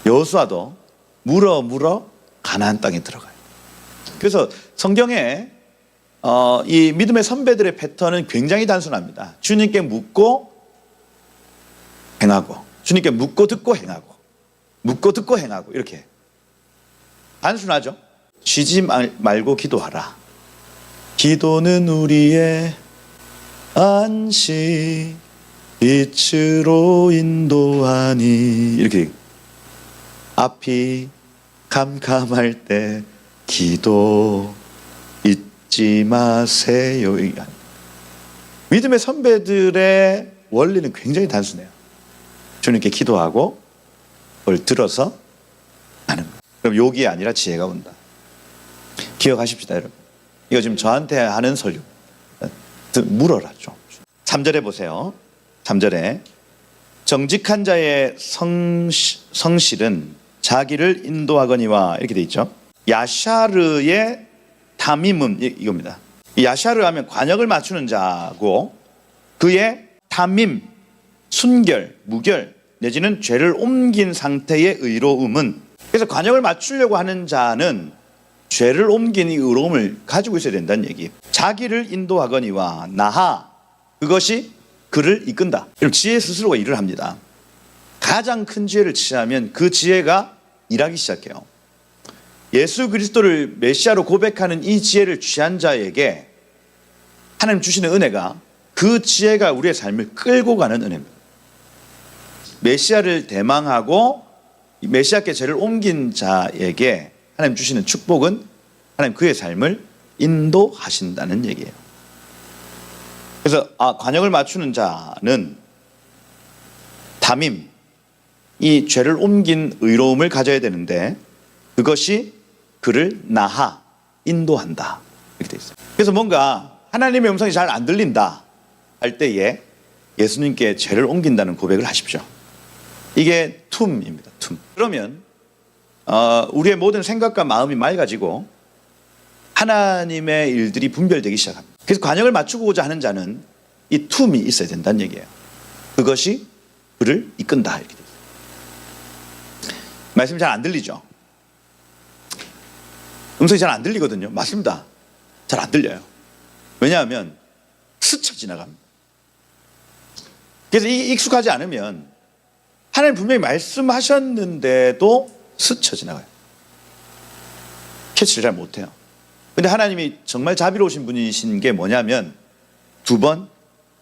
여호수아도 물어 가나안 땅에 들어가요. 그래서 성경에 이 믿음의 선배들의 패턴은 굉장히 단순합니다. 주님께 묻고 행하고, 주님께 묻고 듣고 행하고, 묻고 듣고 행하고, 이렇게 단순하죠. 쉬지 말고 기도하라. 기도는 우리의 안식, 빛으로 인도하니, 이렇게 앞이 캄캄할 때 기도 잊지 마세요. 믿음의 선배들의 원리는 굉장히 단순해요. 주님께 기도하고 그걸 들어서 하는 거예요. 그럼 욕이 아니라 지혜가 온다. 기억하십시다, 여러분. 이거 지금 저한테 하는 설교. 물어라 좀. 3절에 보세요. 3절에 정직한 자의 성실은 자기를 인도하거니와, 이렇게 돼 있죠. 야샤르의 담임은 이겁니다. 야샤르 하면 관역을 맞추는 자고, 그의 담임, 순결, 무결 내지는 죄를 옮긴 상태의 의로움은, 그래서 관역을 맞추려고 하는 자는 죄를 옮긴 이 의로움을 가지고 있어야 된다는 얘기. 자기를 인도하거니와 나하, 그것이 그를 이끈다. 지혜 스스로가 일을 합니다. 가장 큰 지혜를 취하면 그 지혜가 일하기 시작해요. 예수 그리스도를 메시아로 고백하는 이 지혜를 취한 자에게 하나님 주시는 은혜가, 그 지혜가 우리의 삶을 끌고 가는 은혜입니다. 메시아를 대망하고 메시아께 죄를 옮긴 자에게 하나님 주시는 축복은 하나님 그의 삶을 인도하신다는 얘기예요. 그래서 관역을 맞추는 자는 담임, 이 죄를 옮긴 의로움을 가져야 되는데 그것이 그를 나하, 인도한다, 이렇게 돼 있어요. 그래서 뭔가 하나님의 음성이 잘 안 들린다 할 때에 예수님께 죄를 옮긴다는 고백을 하십시오. 이게 툼입니다. 툼. 그러면 우리의 모든 생각과 마음이 맑아지고 하나님의 일들이 분별되기 시작합니다. 그래서 관역을 맞추고자 하는 자는 이 툼이 있어야 된다는 얘기예요. 그것이 그를 이끈다, 이렇게 돼요. 말씀이 잘 안 들리죠? 음성이 잘 안 들리거든요. 맞습니다. 잘 안 들려요. 왜냐하면 스쳐 지나갑니다. 그래서 이게 익숙하지 않으면 하나님 분명히 말씀하셨는데도 스쳐 지나가요. 캐치를 잘 못해요. 근데 하나님이 정말 자비로우신 분이신 게 뭐냐면 2번,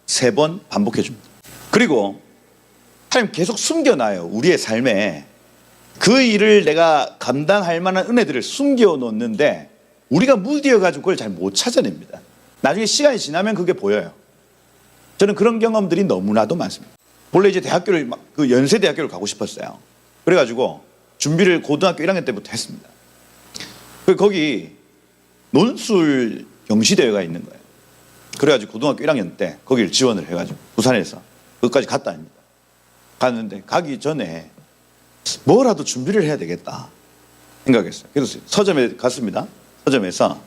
3번 반복해 줍니다. 그리고 하나님 계속 숨겨놔요. 우리의 삶에 그 일을 내가 감당할 만한 은혜들을 숨겨 놓는데 우리가 무디어가지고 그걸 잘 못 찾아냅니다. 나중에 시간이 지나면 그게 보여요. 저는 그런 경험들이 너무나도 많습니다. 원래 이제 대학교를 그 연세대학교를 가고 싶었어요. 그래가지고 준비를 고등학교 1학년 때부터 했습니다. 거기 논술 경시대회가 있는 거예요. 그래가지고 고등학교 1학년 때 거기를 지원을 해가지고 부산에서 거기까지 갔다 옵니다. 갔는데 가기 전에 뭐라도 준비를 해야 되겠다 생각했어요. 그래서 서점에 갔습니다. 서점에서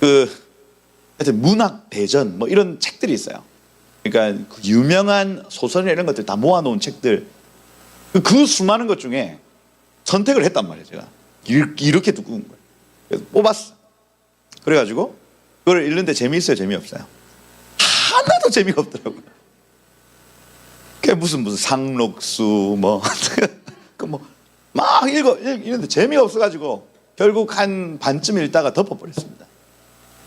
하여튼 문학 대전 뭐 이런 책들이 있어요. 그러니까 그 유명한 소설이나 이런 것들 다 모아놓은 책들, 그 수많은 것 중에 선택을 했단 말이에요. 제가 이렇게 두꺼운 거예요. 그래서 뽑았어. 그래가지고 그걸 읽는데 재미있어요, 재미없어요? 하나도 재미가 없더라고요. 그게 무슨 상록수 막 읽는데 재미가 없어가지고 결국 한 반쯤 읽다가 덮어버렸습니다.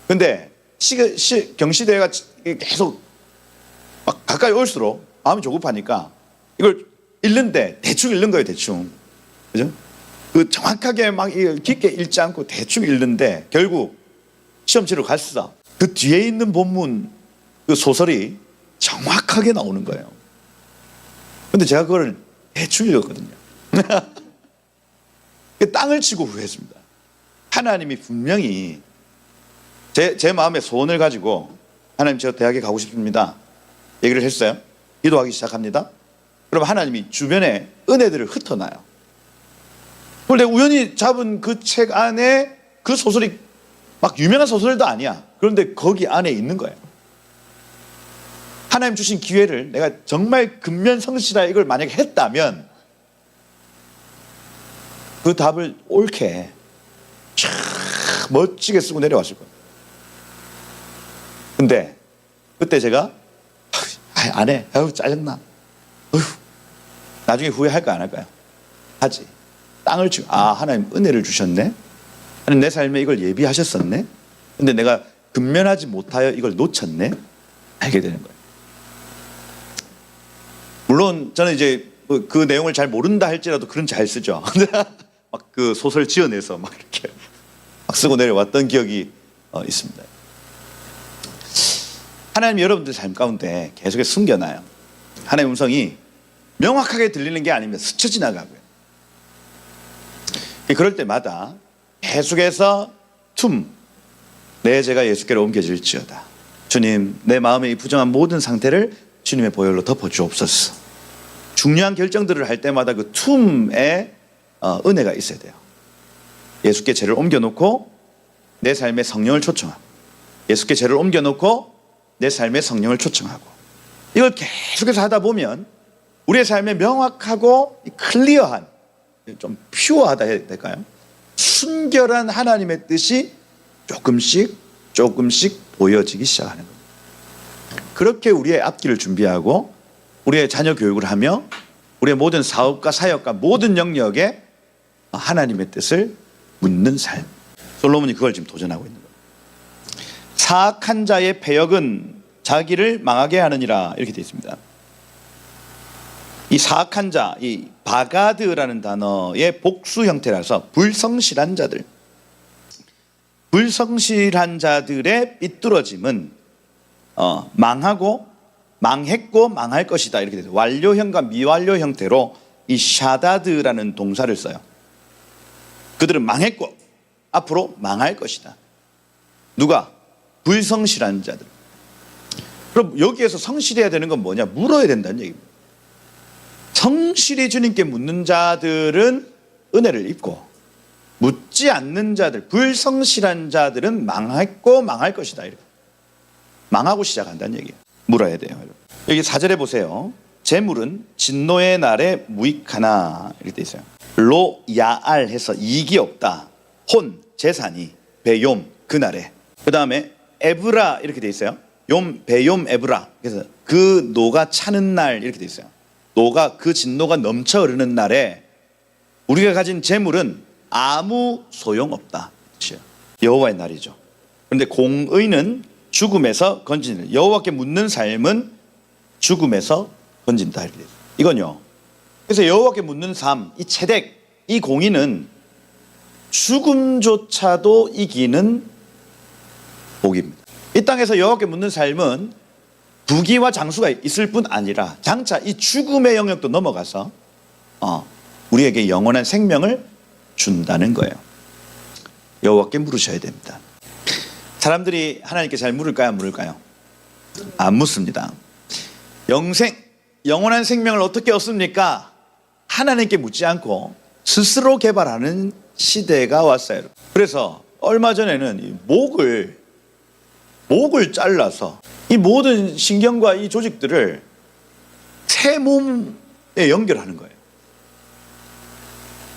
근데 경시대회가 계속 막 가까이 올수록 마음이 조급하니까 이걸 읽는데 대충 읽는 거예요, 대충. 그죠? 그 정확하게 막 깊게 읽지 않고 대충 읽는데 결국 시험 치러 갔어. 그 뒤에 있는 본문 그 소설이 정확하게 나오는 거예요. 근데 제가 그걸 대충 읽었거든요. 땅을 치고 후회했습니다. 하나님이 분명히 제 마음의 소원을 가지고 하나님 저 대학에 가고 싶습니다 얘기를 했어요. 기도하기 시작합니다. 그럼 하나님이 주변에 은혜들을 흩어놔요. 그런데 우연히 잡은 그 책 안에 그 소설이 막 유명한 소설도 아니야. 그런데 거기 안에 있는 거예요. 하나님 주신 기회를 내가 정말 근면성실하게 이걸 만약에 했다면 그 답을 옳게 쫙 멋지게 쓰고 내려왔을 거예요. 근데 그때 제가 안 해. 아유 짜증나. 어휴. 나중에 후회할까 안 할까요? 하지. 땅을 치고 하나님 은혜를 주셨네. 하나님 내 삶에 이걸 예비하셨었네. 근데 내가 근면하지 못하여 이걸 놓쳤네. 알게 되는 거예요. 물론 저는 이제 그 내용을 잘 모른다 할지라도 글은 잘 쓰죠. 막 그 소설 지어내서 막 이렇게 막 쓰고 내려왔던 기억이 있습니다. 하나님 여러분들 삶 가운데 계속해서 숨겨놔요. 하나님의 음성이 명확하게 들리는 게 아니면 스쳐 지나가고요. 그럴 때마다 계속해서 내 죄가 예수께로 옮겨질지어다. 주님, 내 마음의 이 부정한 모든 상태를 주님의 보혈로 덮어주옵소서. 중요한 결정들을 할 때마다 그 툼에 은혜가 있어야 돼요. 예수께 죄를 옮겨놓고 내 삶의 성령을 초청하고, 예수께 죄를 옮겨놓고 내 삶의 성령을 초청하고, 이걸 계속해서 하다 보면 우리의 삶에 명확하고 클리어한, 좀 퓨어하다 해야 될까요? 순결한 하나님의 뜻이 조금씩 보여지기 시작하는 겁니다. 그렇게 우리의 앞길을 준비하고 우리의 자녀 교육을 하며 우리의 모든 사업과 사역과 모든 영역에 하나님의 뜻을 묻는 삶. 솔로몬이 그걸 지금 도전하고 있는 거예요. 사악한 자의 패역은 자기를 망하게 하느니라, 이렇게 되어 있습니다. 이 사악한 자, 이 바가드라는 단어의 복수 형태라서 불성실한 자들, 불성실한 자들의 삐뚤어짐은 망했고 망할 것이다, 이렇게 돼서 완료형과 미완료 형태로 이 샤다드라는 동사를 써요. 그들은 망했고 앞으로 망할 것이다. 누가? 불성실한 자들. 그럼 여기에서 성실해야 되는 건 뭐냐? 물어야 된다는 얘기입니다. 성실히 주님께 묻는 자들은 은혜를 입고, 묻지 않는 자들, 불성실한 자들은 망했고 망할 것이다, 이렇게. 망하고 시작한다는 얘기예요. 물어야 돼요, 여러분. 여기 4절에 보세요. 재물은 진노의 날에 무익하나, 이렇게 돼 있어요. 로 야알 해서 이익이 없다. 혼 재산이 베욤 그날에. 그 다음에 에브라 이렇게 돼 있어요. 배욤 에브라. 그래서 그 노가 차는 날 이렇게 돼 있어요. 노가 그 진노가 넘쳐 흐르는 날에 우리가 가진 재물은 아무 소용없다. 여호와의 날이죠. 그런데 공의는 죽음에서 건지는, 여호와께 묻는 삶은 죽음에서 건진다. 이렇게 돼요. 이건요. 그래서 여호와께 묻는 삶, 이 체덱, 이 공의는 죽음조차도 이기는 복입니다. 이 땅에서 여호와께 묻는 삶은 부귀와 장수가 있을 뿐 아니라 장차 이 죽음의 영역도 넘어가서 우리에게 영원한 생명을 준다는 거예요. 여호와께 물으셔야 됩니다. 사람들이 하나님께 잘 물을까요? 안 물을까요? 안 묻습니다. 영원한 생명을 어떻게 얻습니까? 하나님께 묻지 않고 스스로 개발하는 시대가 왔어요. 그래서 얼마 전에는 이 목을 잘라서 이 모든 신경과 이 조직들을 새 몸에 연결하는 거예요.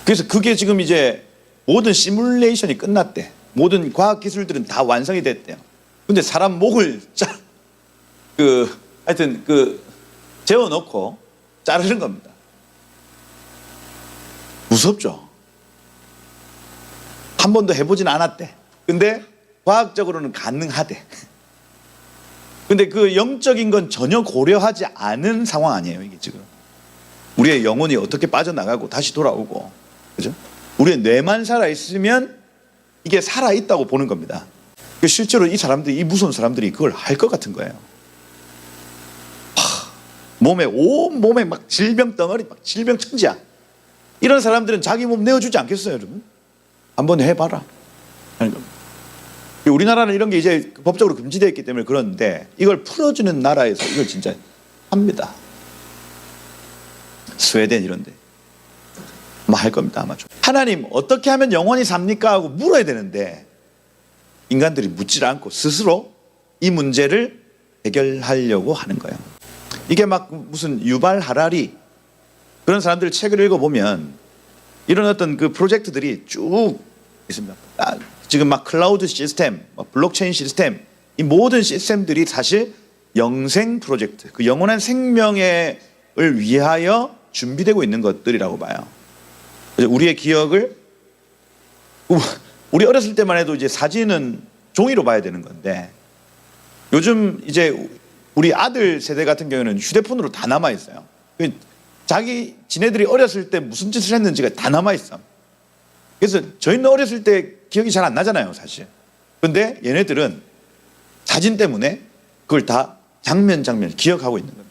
그래서 그게 지금 이제 모든 시뮬레이션이 끝났대. 모든 과학 기술들은 다 완성이 됐대요. 근데 사람 목을 재워놓고 자르는 겁니다. 무섭죠? 한 번도 해보진 않았대. 근데 과학적으로는 가능하대. 근데 그 영적인 건 전혀 고려하지 않은 상황 아니에요, 이게 지금. 우리의 영혼이 어떻게 빠져나가고 다시 돌아오고, 그죠? 우리의 뇌만 살아있으면 이게 살아있다고 보는 겁니다. 실제로 이 사람들이, 이 무서운 사람들이 그걸 할 것 같은 거예요. 온 몸에 막 질병 덩어리, 막 질병 천지야. 이런 사람들은 자기 몸 내어주지 않겠어요, 여러분? 한번 해봐라. 우리나라는 이런 게 이제 법적으로 금지되어 있기 때문에 그런데 이걸 풀어주는 나라에서 이걸 진짜 합니다. 스웨덴 이런데 아마 할 겁니다. 아마 좀. 하나님 어떻게 하면 영원히 삽니까? 하고 물어야 되는데 인간들이 묻질 않고 스스로 이 문제를 해결하려고 하는 거예요. 이게 막 무슨 유발 하라리 그런 사람들 책을 읽어보면 이런 어떤 그 프로젝트들이 쭉 있습니다. 지금 막 클라우드 시스템, 블록체인 시스템, 이 모든 시스템들이 사실 영생 프로젝트, 그 영원한 생명을 위하여 준비되고 있는 것들이라고 봐요. 우리의 기억을, 우리 어렸을 때만 해도 이제 사진은 종이로 봐야 되는 건데 요즘 이제 우리 아들 세대 같은 경우는 휴대폰으로 다 남아 있어요. 지네들이 어렸을 때 무슨 짓을 했는지가 다 남아 있어. 그래서 저희는 어렸을 때 기억이 잘 안 나잖아요, 사실. 그런데 얘네들은 사진 때문에 그걸 다 장면 기억하고 있는 겁니다.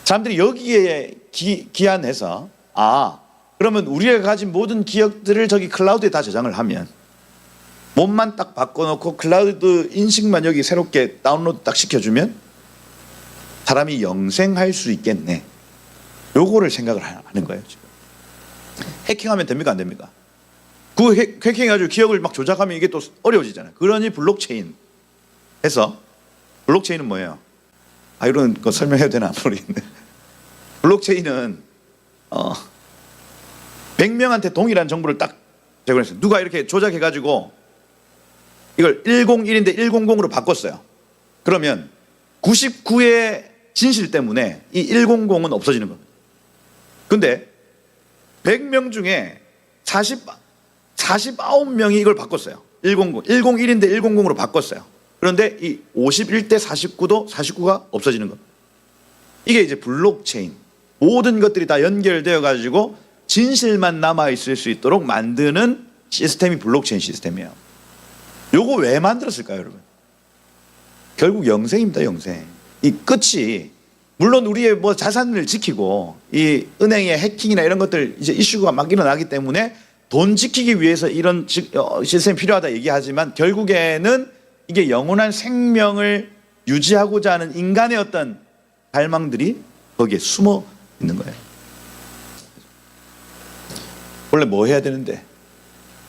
사람들이 여기에 기한해서 그러면 우리가 가진 모든 기억들을 저기 클라우드에 다 저장을 하면 몸만 딱 바꿔놓고 클라우드 인식만 여기 새롭게 다운로드 딱 시켜주면 사람이 영생할 수 있겠네. 요거를 생각을 하는 거예요, 지금. 해킹하면 됩니까, 안 됩니까? 그 해킹해가지고 기억을 막 조작하면 이게 또 어려워지잖아요. 그러니 블록체인 해서, 블록체인은 뭐예요? 이런 거 설명해도 되나 모르겠네. 블록체인은 100명한테 동일한 정보를 딱 제공했어요. 누가 이렇게 조작해가지고 이걸 101인데 100으로 바꿨어요. 그러면 99의 진실 때문에 이 100은 없어지는 겁니다. 근데 100명 중에 49명이 이걸 바꿨어요. 101인데 100으로 바꿨어요. 그런데 이 51대 49도 49가 없어지는 겁니다. 이게 이제 블록체인. 모든 것들이 다 연결되어 가지고 진실만 남아있을 수 있도록 만드는 시스템이 블록체인 시스템이에요. 요거 왜 만들었을까요, 여러분? 결국 영생입니다, 영생. 이 끝이, 물론 우리의 뭐 자산을 지키고 이 은행의 해킹이나 이런 것들 이제 이슈가 막 일어나기 때문에 돈 지키기 위해서 이런 시스템이 필요하다 얘기하지만 결국에는 이게 영원한 생명을 유지하고자 하는 인간의 어떤 갈망들이 거기에 숨어 있는 거예요. 원래 뭐 해야 되는데?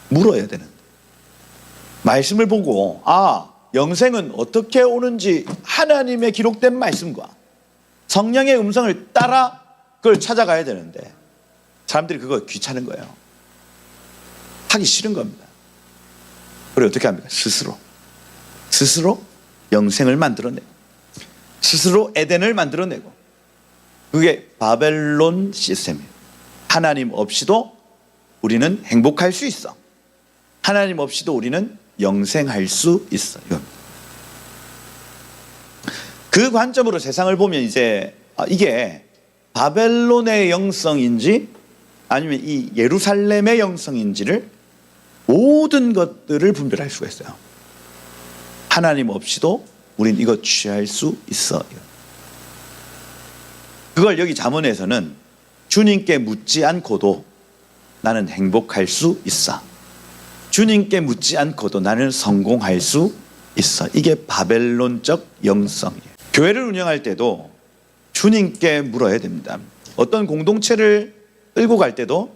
물어야 되는데. 말씀을 보고 영생은 어떻게 오는지 하나님의 기록된 말씀과 성령의 음성을 따라 그걸 찾아가야 되는데 사람들이 그거 귀찮은 거예요. 하기 싫은 겁니다. 그래 어떻게 합니까? 스스로 영생을 만들어내요. 스스로 에덴을 만들어내고, 그게 바벨론 시스템이에요. 하나님 없이도 우리는 행복할 수 있어. 하나님 없이도 우리는 영생할 수 있어. 그 관점으로 세상을 보면 이제 이게 바벨론의 영성인지 아니면 이 예루살렘의 영성인지를 모든 것들을 분별할 수가 있어요. 하나님 없이도 우린 이거 취할 수 있어. 그걸 여기 잠언에서는 주님께 묻지 않고도 나는 행복할 수 있어. 주님께 묻지 않고도 나는 성공할 수 있어. 이게 바벨론적 영성이에요. 교회를 운영할 때도 주님께 물어야 됩니다. 어떤 공동체를 끌고 갈 때도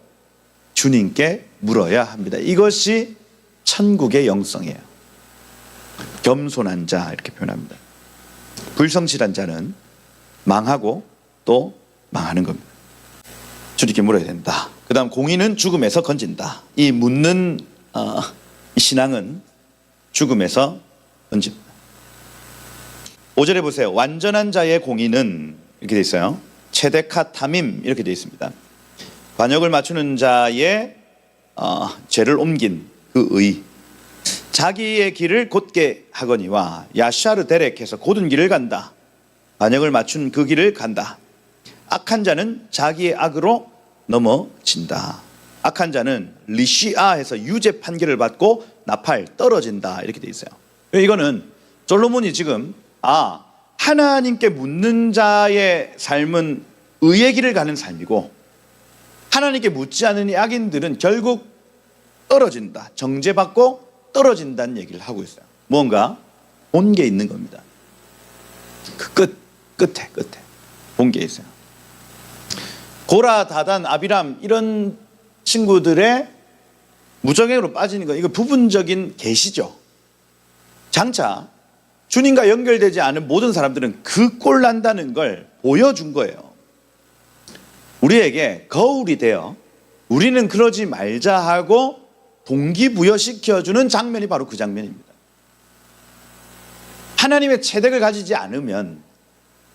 주님께 물어야 합니다. 이것이 천국의 영성이에요. 겸손한 자 이렇게 표현합니다. 불성실한 자는 망하고 또 망하는 겁니다. 주님께 물어야 된다. 그 다음 공의는 죽음에서 건진다. 이 묻는 이 신앙은 죽음에서 건진다. 5절에 보세요. 완전한 자의 공의는 이렇게 돼 있어요. 체데카 탐임 이렇게 돼 있습니다. 관역을 맞추는 자의 죄를 옮긴 그 의, 자기의 길을 곧게 하거니와 야샤르 데렉해서 고든 길을 간다. 관역을 맞춘 그 길을 간다. 악한 자는 자기의 악으로 넘어진다. 악한 자는 리시아에서 유죄 판결을 받고 나팔 떨어진다. 이렇게 돼 있어요. 이거는 솔로몬이 지금 하나님께 묻는 자의 삶은 의의 길을 가는 삶이고, 하나님께 묻지 않은 이 악인들은 결국 떨어진다. 정죄받고 떨어진다는 얘기를 하고 있어요. 뭔가 본 게 있는 겁니다. 그 끝에 본 게 있어요. 고라, 다단, 아비람 이런 친구들의 무정행으로 빠지는 거, 이거 부분적인 계시죠. 장차 주님과 연결되지 않은 모든 사람들은 그 꼴 난다는 걸 보여준 거예요. 우리에게 거울이 되어 우리는 그러지 말자 하고 동기부여시켜주는 장면이 바로 그 장면입니다. 하나님의 체득을 가지지 않으면,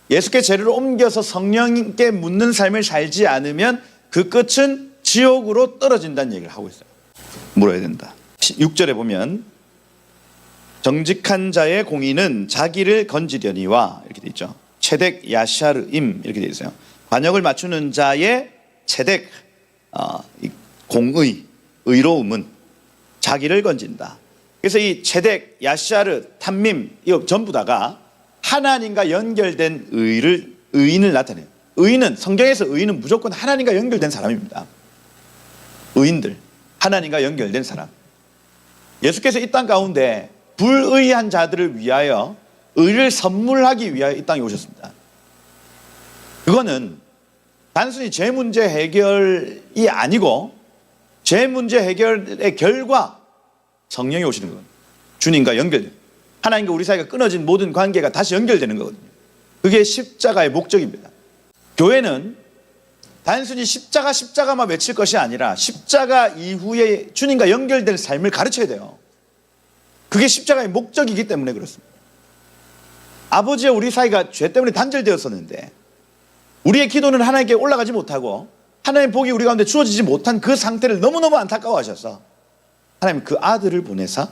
예수께 죄를 옮겨서 성령께 묻는 삶을 살지 않으면 그 끝은 지옥으로 떨어진다는 얘기를 하고 있어요. 물어야 된다. 6절에 보면 정직한 자의 공의는 자기를 건지려니와 이렇게 돼 있죠. 체덱 야샤르임 이렇게 돼 있어요. 관역을 맞추는 자의 체덱 공의, 의로움은 자기를 건진다. 그래서 이 체덱 야샤르 탐밈 이거 전부 다가 하나님과 연결된 의인을 나타내요. 의인은, 성경에서 의인은 무조건 하나님과 연결된 사람입니다. 의인들, 하나님과 연결된 사람. 예수께서 이 땅 가운데 불의한 자들을 위하여 의를 선물하기 위하여 이 땅에 오셨습니다. 그거는 단순히 죄 문제 해결이 아니고 죄 문제 해결의 결과 성령이 오시는 거거든요. 주님과 연결돼요. 하나님과 우리 사이가 끊어진 모든 관계가 다시 연결되는 거거든요. 그게 십자가의 목적입니다. 교회는 단순히 십자가만 외칠 것이 아니라 십자가 이후에 주님과 연결된 삶을 가르쳐야 돼요. 그게 십자가의 목적이기 때문에 그렇습니다. 아버지와 우리 사이가 죄 때문에 단절되었었는데 우리의 기도는 하나님께 올라가지 못하고 하나님의 복이 우리 가운데 주어지지 못한 그 상태를 너무너무 안타까워하셔서 하나님 그 아들을 보내사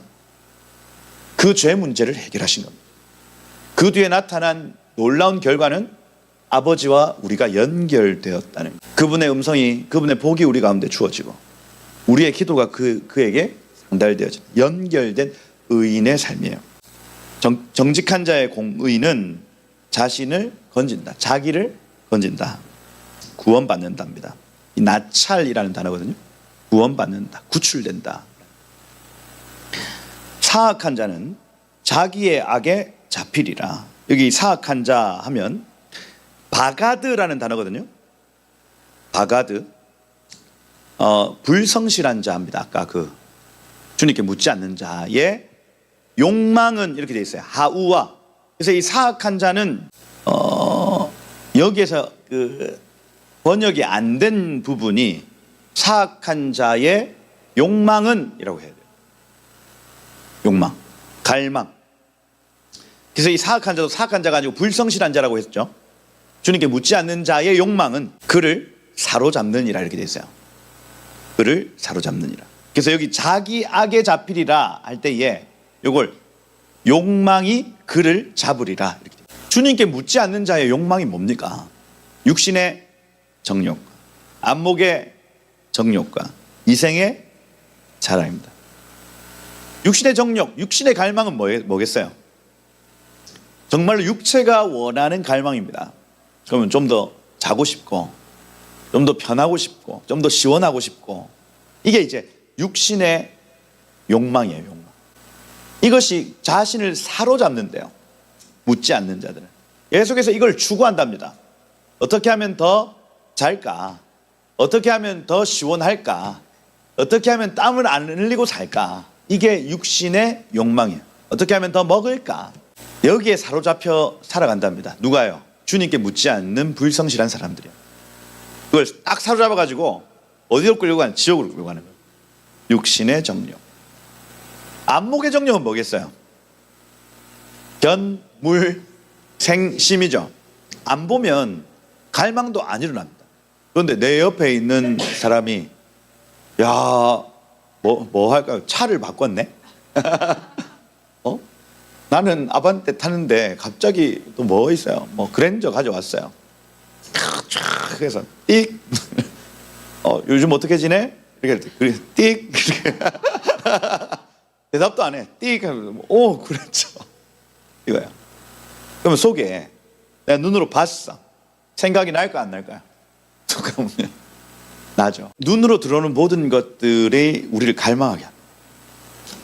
그 죄 문제를 해결하신 겁니다. 그 뒤에 나타난 놀라운 결과는 아버지와 우리가 연결되었다는 겁니다. 그분의 음성이, 그분의 복이 우리 가운데 주어지고 우리의 기도가 그에게 상달되어진 연결된 의인의 삶이에요. 정직한 자의 공의는 자신을 건진다. 자기를 건진다. 구원받는답니다. 이 나찰이라는 단어거든요. 구원받는다. 구출된다. 사악한 자는 자기의 악에 잡히리라. 여기 사악한 자 하면 바가드라는 단어거든요. 바가드. 불성실한 자입니다. 아까 그 주님께 묻지 않는 자의 욕망은 이렇게 되어 있어요. 하우와. 그래서 이 사악한 자는 여기에서 그 번역이 안 된 부분이 사악한 자의 욕망은 이라고 해야 돼요. 욕망, 갈망. 그래서 이 사악한 자도 사악한 자가 아니고 불성실한 자라고 했죠. 주님께 묻지 않는 자의 욕망은 그를 사로잡느니라 이렇게 돼 있어요. 그를 사로잡느니라. 그래서 여기 자기 악에 잡히리라 할 때에 요걸 욕망이 그를 잡으리라 이렇게 돼 있어요. 주님께 묻지 않는 자의 욕망이 뭡니까? 육신의 정욕과 안목의 정욕과 이생의 자랑입니다. 육신의 정욕, 육신의 갈망은 뭐겠어요? 정말로 육체가 원하는 갈망입니다. 그러면 좀 더 자고 싶고 좀 더 편하고 싶고 좀 더 시원하고 싶고 이게 이제 육신의 욕망이에요. 욕망. 이것이 자신을 사로잡는데요. 묻지 않는 자들은 계속해서 이걸 추구한답니다. 어떻게 하면 더 잘까? 어떻게 하면 더 시원할까? 어떻게 하면 땀을 안 흘리고 살까? 이게 육신의 욕망이에요. 어떻게 하면 더 먹을까? 여기에 사로잡혀 살아간답니다. 누가요? 주님께 묻지 않는 불성실한 사람들이에요. 그걸 딱 사로잡아가지고 어디로 끌고 가는? 지옥으로 끌고 가는 거예요. 육신의 정욕. 안목의 정욕은 뭐겠어요? 견, 물, 생, 심이죠. 안 보면 갈망도 안 일어납니다. 그런데 내 옆에 있는 사람이 야, 뭐 할까요? 차를 바꿨네? 나는 아반떼 타는데 갑자기 또 뭐 있어요? 뭐 그랜저 가져왔어요. 그래서 띡. 요즘 어떻게 지내? 이렇게 띡. 대답도 안 해. 띡 하면 오 그랜저 이거야. 그러면 속에 내가 눈으로 봤어. 생각이 날까 안 날까요? 그러면 나죠. 눈으로 들어오는 모든 것들이 우리를 갈망하게 합니다.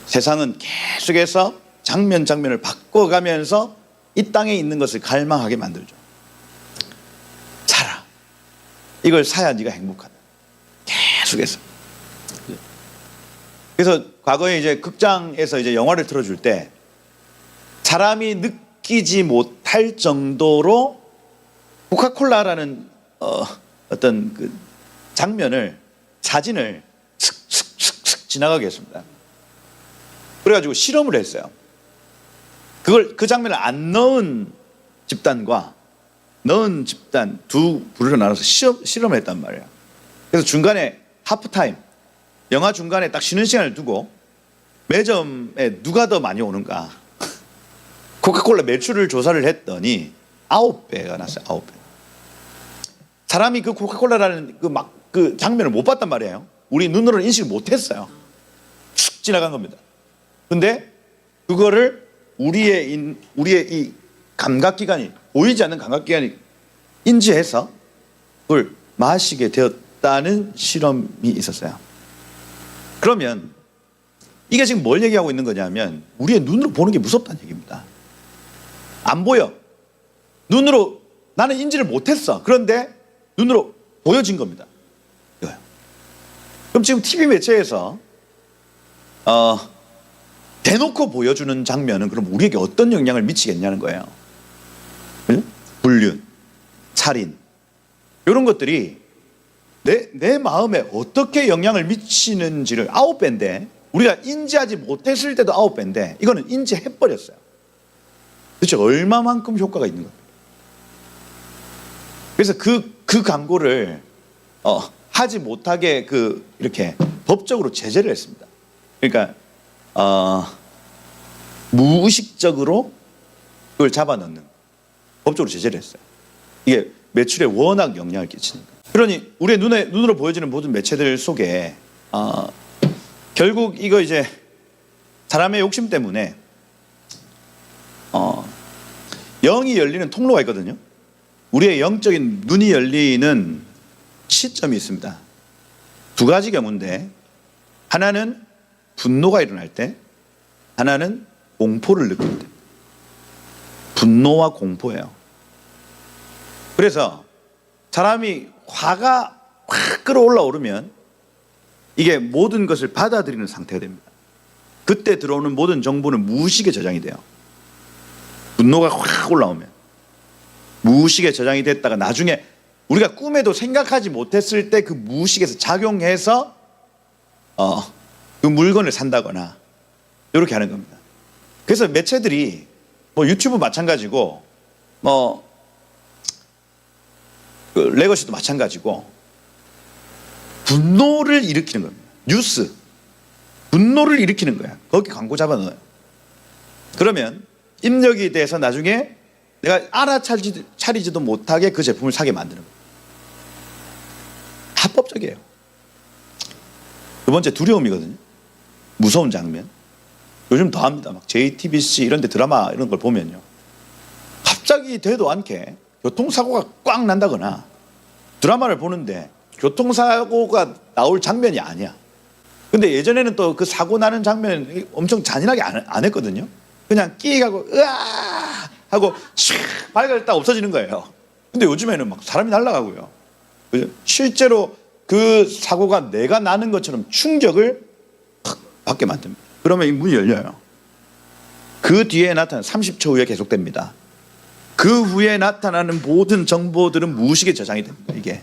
세상은 계속해서 장면을 바꿔가면서 이 땅에 있는 것을 갈망하게 만들죠. 사라. 이걸 사야 네가 행복하다. 계속해서. 그래서 과거에 이제 극장에서 이제 영화를 틀어줄 때 사람이 느끼지 못할 정도로 코카콜라라는 어떤 그 장면을 사진을 슥슥슥슥 지나가게 했습니다. 그래가지고 실험을 했어요. 그 장면을 안 넣은 집단과 넣은 집단 두 부류로 나눠서 실험을 했단 말이에요. 그래서 중간에 하프타임, 영화 중간에 딱 쉬는 시간을 두고 매점에 누가 더 많이 오는가 코카콜라 매출을 조사를 했더니 9배가 났어요. 9배. 사람이 그 코카콜라라는 그 장면을 못 봤단 말이에요. 우리 눈으로는 인식을 못했어요. 쑥 지나간 겁니다. 근데 그거를 우리의 이 감각기관이, 보이지 않는 감각기관이 인지해서 그걸 마시게 되었다는 실험이 있었어요. 그러면 이게 지금 뭘 얘기하고 있는 거냐면 우리의 눈으로 보는 게 무섭다는 얘기입니다. 안 보여. 눈으로 나는 인지를 못했어. 그런데 눈으로 보여진 겁니다. 이거요. 그럼 지금 TV 매체에서 대놓고 보여주는 장면은 그럼 우리에게 어떤 영향을 미치겠냐는 거예요. 불륜, 살인 이런 것들이 내 마음에 어떻게 영향을 미치는지를 9배인데 우리가 인지하지 못했을 때도 9배인데 이거는 인지해버렸어요. 도대체 얼마만큼 효과가 있는 거예요. 그래서 그 광고를 하지 못하게 이렇게 법적으로 제재를 했습니다. 그러니까 무의식적으로 그걸 잡아넣는 법적으로 제재를 했어요. 이게 매출에 워낙 영향을 끼치니까. 그러니 우리의 눈으로 보여지는 모든 매체들 속에 결국 이거 이제 사람의 욕심 때문에 영이 열리는 통로가 있거든요. 우리의 영적인 눈이 열리는 시점이 있습니다. 두 가지 경우인데 하나는 분노가 일어날 때, 하나는 공포를 느낄 때. 분노와 공포예요. 그래서 사람이 화가 확 끌어올라오르면 이게 모든 것을 받아들이는 상태가 됩니다. 그때 들어오는 모든 정보는 무의식에 저장이 돼요. 분노가 확 올라오면 무의식에 저장이 됐다가 나중에 우리가 꿈에도 생각하지 못했을 때 그 무의식에서 작용해서 그 물건을 산다거나 이렇게 하는 겁니다. 그래서 매체들이 뭐 유튜브 마찬가지고 뭐 그 레거시도 마찬가지고 분노를 일으키는 겁니다. 뉴스 분노를 일으키는 거야. 거기 광고 잡아넣어요. 그러면 입력이 돼서 나중에 내가 알아차리지도 못하게 그 제품을 사게 만드는 거예요. 합법적이에요. 두 번째 두려움이거든요. 무서운 장면. 요즘 더 합니다. 막 JTBC 이런 데 드라마 이런 걸 보면요. 갑자기 되도 않게 교통사고가 꽉 난다거나 드라마를 보는데 교통사고가 나올 장면이 아니야. 근데 예전에는 또 그 사고 나는 장면 엄청 잔인하게 안 했거든요. 그냥 끼익 하고 으아 하고 슉 발갈 딱 없어지는 거예요. 근데 요즘에는 막 사람이 날아가고요. 실제로 그 사고가 내가 나는 것처럼 충격을 팍 받게 만듭니다. 그러면 이 문이 열려요. 그 뒤에 나타나는 30초 후에 계속됩니다. 그 후에 나타나는 모든 정보들은 무의식에 저장이 됩니다. 이게.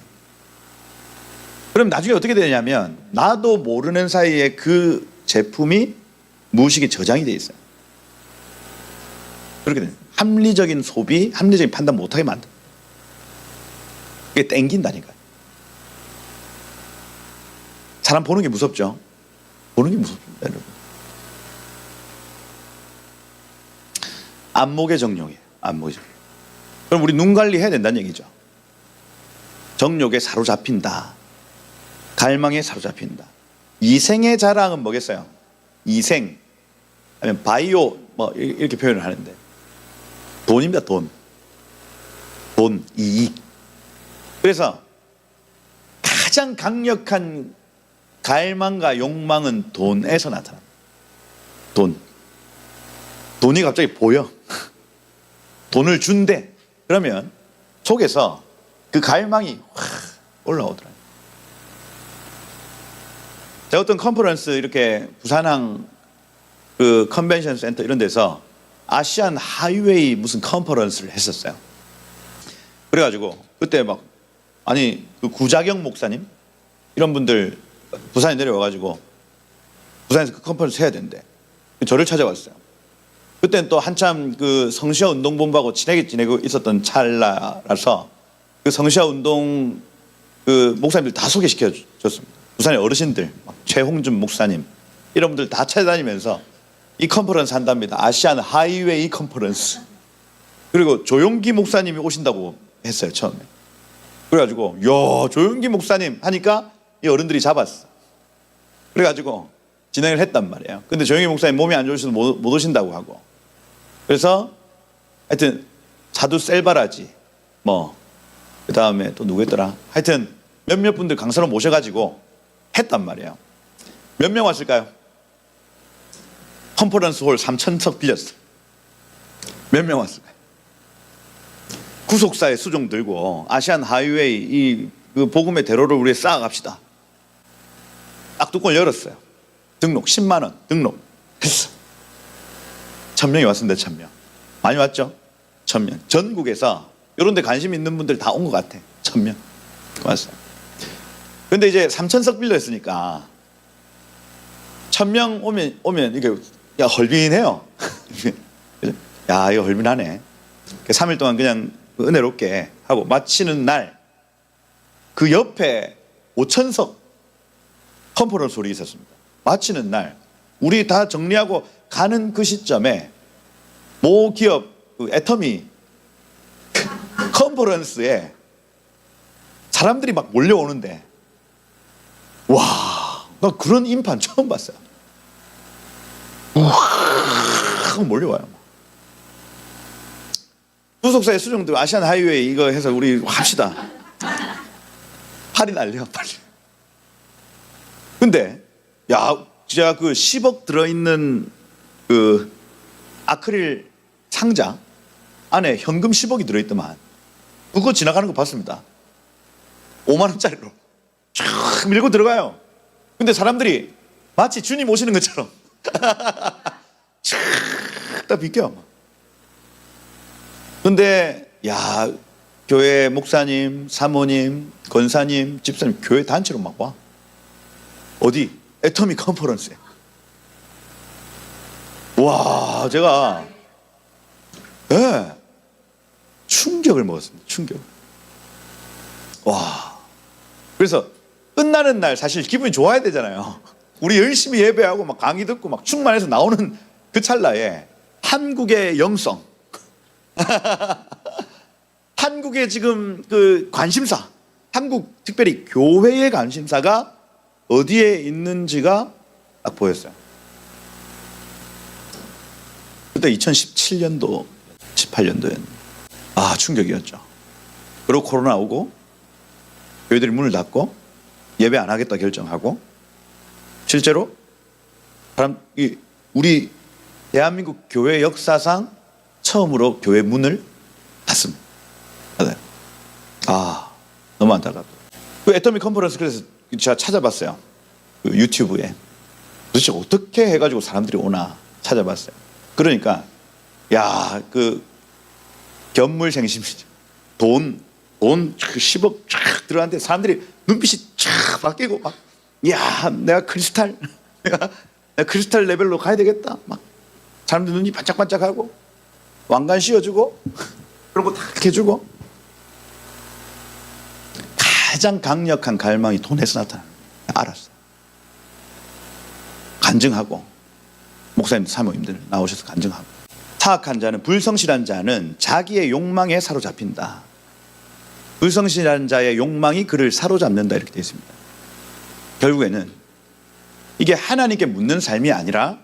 그럼 나중에 어떻게 되냐면 나도 모르는 사이에 그 제품이 무의식에 저장이 돼 있어요. 그렇게 됩니다. 합리적인 소비, 합리적인 판단 못하게 만듭니다. 그게 땡긴다니까요. 사람 보는 게 무섭죠? 보는 게 무섭습니다, 여러분. 안목의 정욕이에요. 안목의 정욕. 그럼 우리 눈 관리해야 된다는 얘기죠. 정욕에 사로잡힌다. 갈망에 사로잡힌다. 이생의 자랑은 뭐겠어요? 이생 아니면 바이오 뭐 이렇게 표현을 하는데 돈입니다. 돈, 이익. 그래서 가장 강력한 갈망과 욕망은 돈에서 나타납니다. 돈이 갑자기 보여. 돈을 준대. 그러면 속에서 그 갈망이 확 올라오더라고요. 제가 어떤 컨퍼런스 이렇게 부산항 그 컨벤션 센터 이런 데서 아시안 하이웨이 무슨 컨퍼런스를 했었어요. 그래가지고 그때 막 아니 그 구자경 목사님 이런 분들 부산에 내려와가지고 부산에서 그 컨퍼런스 해야 된대. 저를 찾아왔어요. 그때는 또 한참 그 성시아 운동본부하고 친하게 지내고 있었던 찰나라서 그 성시아 운동 그 목사님들 다 소개시켜 줬습니다. 부산의 어르신들, 최홍준 목사님 이런 분들 다 찾아다니면서 이 컨퍼런스 한답니다. 아시안 하이웨이 컨퍼런스. 그리고 조용기 목사님이 오신다고 했어요, 처음에. 그래가지고 야 조용기 목사님 하니까 이 어른들이 잡았어. 그래가지고 진행을 했단 말이에요. 근데 조용기 목사님 몸이 안 좋으셔서 못 오신다고 하고. 그래서 하여튼 사두 셀바라지 뭐 그 다음에 또 누구였더라. 하여튼 몇몇 분들 강사로 모셔가지고 했단 말이에요. 몇 명 왔을까요? 컨퍼런스 홀 3,000석 빌렸어요. 몇 명 왔을까요? 구속사의 수종 들고 아시안 하이웨이 그 복음의 대로를 우리 쌓아갑시다. 딱 뚜껑을 열었어요. 등록 10만 원 등록 했어. 1,000명이 왔습니다. 1,000명. 많이 왔죠? 1,000명. 전국에서 이런 데 관심 있는 분들 다 온 것 같아. 1,000명 왔어요. 근데 이제 3,000석 빌렸으니까 1,000명 오면 이게 야 헐빈해요. 야 이거 헐빈하네. 3일 동안 그냥 은혜롭게 하고 마치는 날 그 옆에 5,000석 컨퍼런스 홀이 있었습니다. 마치는 날 우리 다 정리하고 가는 그 시점에 모 기업 그 애터미 컨퍼런스에 사람들이 막 몰려오는데 와, 나 그런 인판 처음 봤어요. 와, 몰려와요. 구속사의 수정들 아시안 하이웨이 이거 해서 우리 합시다. 팔이 날려, 팔이. 근데 야, 진짜 그 10억 들어있는 그 아크릴 상자 안에 현금 10억이 들어있더만 그거 지나가는 거 봤습니다. 5만 원짜리로 쫙 밀고 들어가요. 근데 사람들이 마치 주님 오시는 것처럼 쫙다 비껴. 근데 야 교회 목사님, 사모님, 권사님, 집사님 교회 단체로 막 와. 어디? 애터미 컨퍼런스에. 와 제가 네. 충격을 먹었습니다. 충격. 와. 그래서 끝나는 날 사실 기분이 좋아야 되잖아요. 우리 열심히 예배하고 막 강의 듣고 막 충만해서 나오는 그 찰나에 한국의 영성, 한국의 지금 그 관심사, 한국 특별히 교회의 관심사가 어디에 있는지가 딱 보였어요. 그때 2017년도, 18년도였는데 아, 충격이었죠. 그리고 코로나 오고 교회들이 문을 닫고 예배 안 하겠다 결정하고 실제로 우리 대한민국 교회 역사상 처음으로 교회 문을 닫습니다. 닫아요. 아, 너무 안타깝다. 그 애터미 컨퍼런스 그래서 제가 찾아봤어요. 그 유튜브에 도대체 어떻게 해가지고 사람들이 오나 찾아봤어요. 그러니까 야, 그 견물생심이죠. 돈 10억 쫙 들어갔는데 사람들이 눈빛이 쫙 바뀌고 막, 야, 내가 크리스탈 레벨로 가야 되겠다. 막 사람들 눈이 반짝반짝하고 왕관 씌워주고 그런 거 다 해주고 가장 강력한 갈망이 돈에서 나타나. 알았어. 간증하고 목사님 사모님들 나오셔서 간증하고 타악한 자는 불성실한 자는 자기의 욕망에 사로잡힌다. 불성실한 자의 욕망이 그를 사로잡는다 이렇게 되어 있습니다. 결국에는 이게 하나님께 묻는 삶이 아니라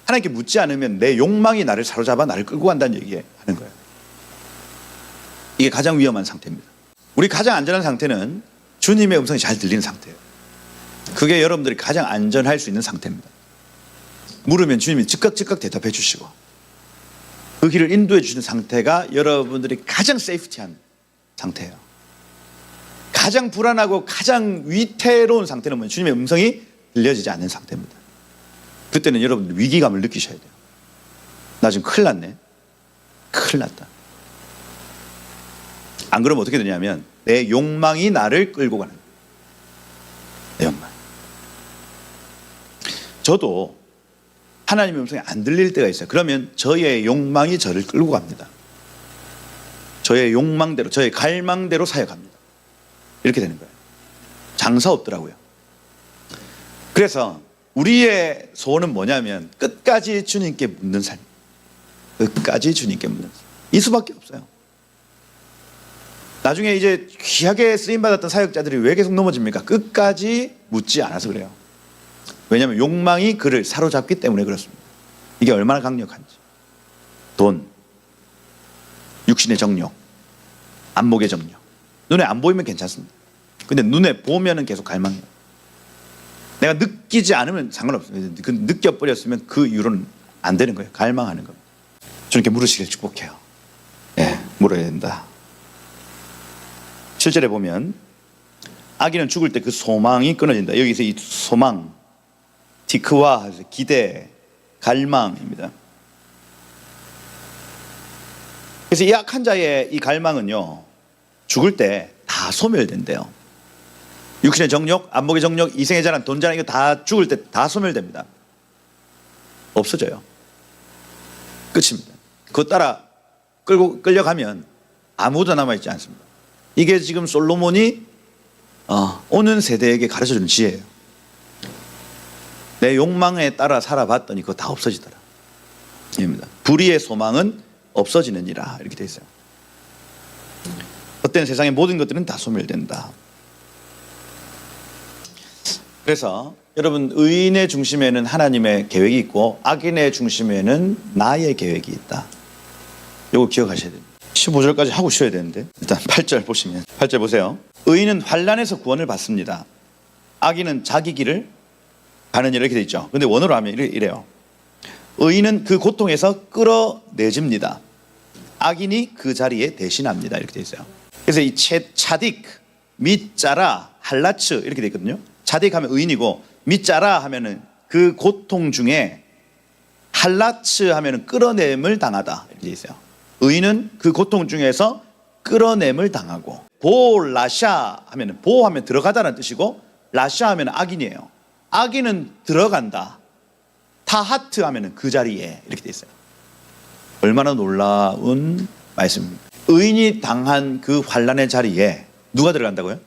하나님께 묻지 않으면 내 욕망이 나를 사로잡아 나를 끌고 간다는 얘기 하는 거예요. 이게 가장 위험한 상태입니다. 우리 가장 안전한 상태는 주님의 음성이 잘 들리는 상태예요. 그게 여러분들이 가장 안전할 수 있는 상태입니다. 물으면 주님이 즉각 대답해 주시고 그 길을 인도해 주시는 상태가 여러분들이 가장 세이프티한 상태예요. 가장 불안하고 가장 위태로운 상태는 뭐냐면 주님의 음성이 들려지지 않는 상태입니다. 그때는 여러분들 위기감을 느끼셔야 돼요. 나 지금 큰일 났네. 큰일 났다. 안 그러면 어떻게 되냐면 내 욕망이 나를 끌고 가는 거예요. 내 욕망. 저도 하나님의 음성이 안 들릴 때가 있어요. 그러면 저의 욕망이 저를 끌고 갑니다. 저의 욕망대로, 저의 갈망대로 사역합니다. 이렇게 되는 거예요. 장사 없더라고요. 그래서 우리의 소원은 뭐냐면 끝까지 주님께 묻는 삶. 끝까지 주님께 묻는 삶. 이 수밖에 없어요. 나중에 이제 귀하게 쓰임받았던 사역자들이 왜 계속 넘어집니까? 끝까지 묻지 않아서 그래요. 왜냐하면 욕망이 그를 사로잡기 때문에 그렇습니다. 이게 얼마나 강력한지. 돈, 육신의 정욕, 안목의 정욕. 눈에 안 보이면 괜찮습니다. 근데 눈에 보면은 계속 갈망해요. 내가 느끼지 않으면 상관없어요. 느껴버렸으면 그 이유로는 안 되는 거예요. 갈망하는 겁니다. 주님께 물으시길 축복해요. 네, 물어야 된다. 7절에 보면 아기는 죽을 때 그 소망이 끊어진다. 여기서 이 소망, 티크와 기대, 갈망입니다. 그래서 이 악한 자의 이 갈망은요, 죽을 때 다 소멸된대요. 육신의 정욕, 안목의 정욕, 이생의 자랑, 돈 자랑, 이거 다 죽을 때 다 소멸됩니다. 없어져요. 끝입니다. 그거 따라 끌려가면 아무도 남아있지 않습니다. 이게 지금 솔로몬이 오는 세대에게 가르쳐주는 지혜예요. 내 욕망에 따라 살아봤더니 그거 다 없어지더라. 입니다. 불의의 소망은 없어지느니라 이렇게 돼 있어요. 헛된 세상의 모든 것들은 다 소멸된다. 그래서 여러분, 의인의 중심에는 하나님의 계획이 있고 악인의 중심에는 나의 계획이 있다. 이거 기억하셔야 됩니다. 15절까지 하고 쉬어야 되는데 일단 8절 보시면 8절 보세요. 의인은 환난에서 구원을 받습니다. 악인은 자기 길을 가는 일 이렇게 돼 있죠. 근데 원어로 하면 이래요. 의인은 그 고통에서 끌어내집니다. 악인이 그 자리에 대신합니다. 이렇게 돼 있어요. 그래서 이 차딕, 밑자라, 할라츠 이렇게 돼 있거든요. 차딕 하면 의인이고 밑자라 하면은 그 고통 중에 할라츠 하면은 끌어냄을 당하다 이렇게 돼 있어요. 의인은 그 고통 중에서 끌어냄을 당하고, 보라샤 하면은 보하면 들어가다는 뜻이고 라샤 하면 악인이에요. 악인은 들어간다. 타하트 하면은 그 자리에 이렇게 돼 있어요. 얼마나 놀라운 말씀입니다. 의인이 당한 그 환난의 자리에 누가 들어간다고요?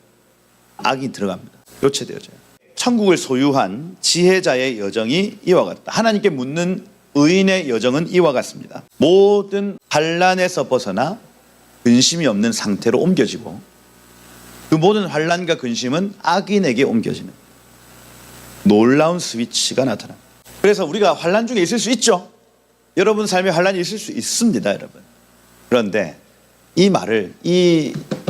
악이 들어갑니다. 교체되어져요. 천국을 소유한 지혜자의 여정이 이와 같다. 하나님께 묻는 의인의 여정은 이와 같습니다. 모든 환난에서 벗어나 근심이 없는 상태로 옮겨지고 그 모든 환난과 근심은 악인에게 옮겨지는 놀라운 스위치가 나타납니다. 그래서 우리가 환난 중에 있을 수 있죠. 여러분 삶에 환난이 있을 수 있습니다, 여러분. 그런데 이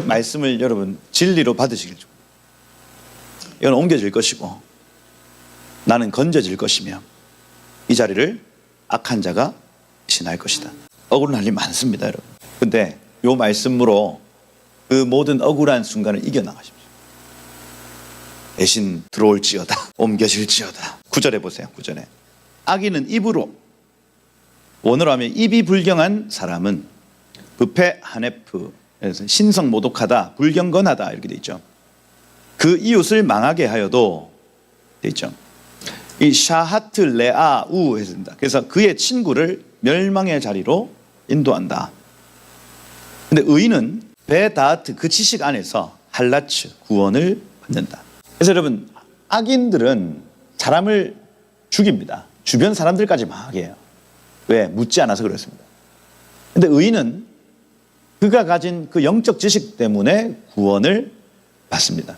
말씀을 여러분 진리로 받으시길 좀. 이건 옮겨질 것이고 나는 건져질 것이며 이 자리를 악한 자가 대신할 것이다. 억울한 일이 많습니다, 여러분. 근데 이 말씀으로 그 모든 억울한 순간을 이겨나가십시오. 대신 들어올지어다, 옮겨질지어다. 9절에 보세요. 9절에 악인은 입으로, 원어로 하면 입이 불경한 사람은 부패 하네프, 그래서 신성 모독하다, 불경건하다 이렇게 돼 있죠. 그 이웃을 망하게 하여도 돼 있죠. 이 샤하트 레아우 했습니다. 그래서 그의 친구를 멸망의 자리로 인도한다. 근데 의인은 베다트 그 지식 안에서 할라츠 구원을 받는다. 그래서 여러분 악인들은 사람을 죽입니다. 주변 사람들까지 망하게 해요. 왜? 묻지 않아서 그렇습니다. 근데 의인은 그가 가진 그 영적 지식 때문에 구원을 받습니다.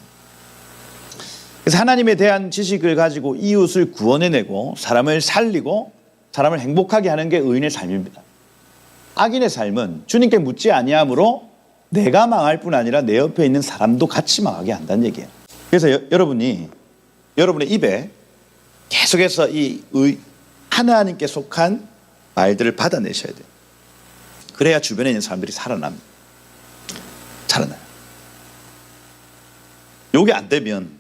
그래서 하나님에 대한 지식을 가지고 이웃을 구원해내고 사람을 살리고 사람을 행복하게 하는 게 의인의 삶입니다. 악인의 삶은 주님께 묻지 아니함으로 내가 망할 뿐 아니라 내 옆에 있는 사람도 같이 망하게 한다는 얘기예요. 그래서 여러분이 여러분의 입에 계속해서 하나님께 속한 말들을 받아내셔야 돼요. 그래야 주변에 있는 사람들이 살아납니다. 살아나요. 요게 안 되면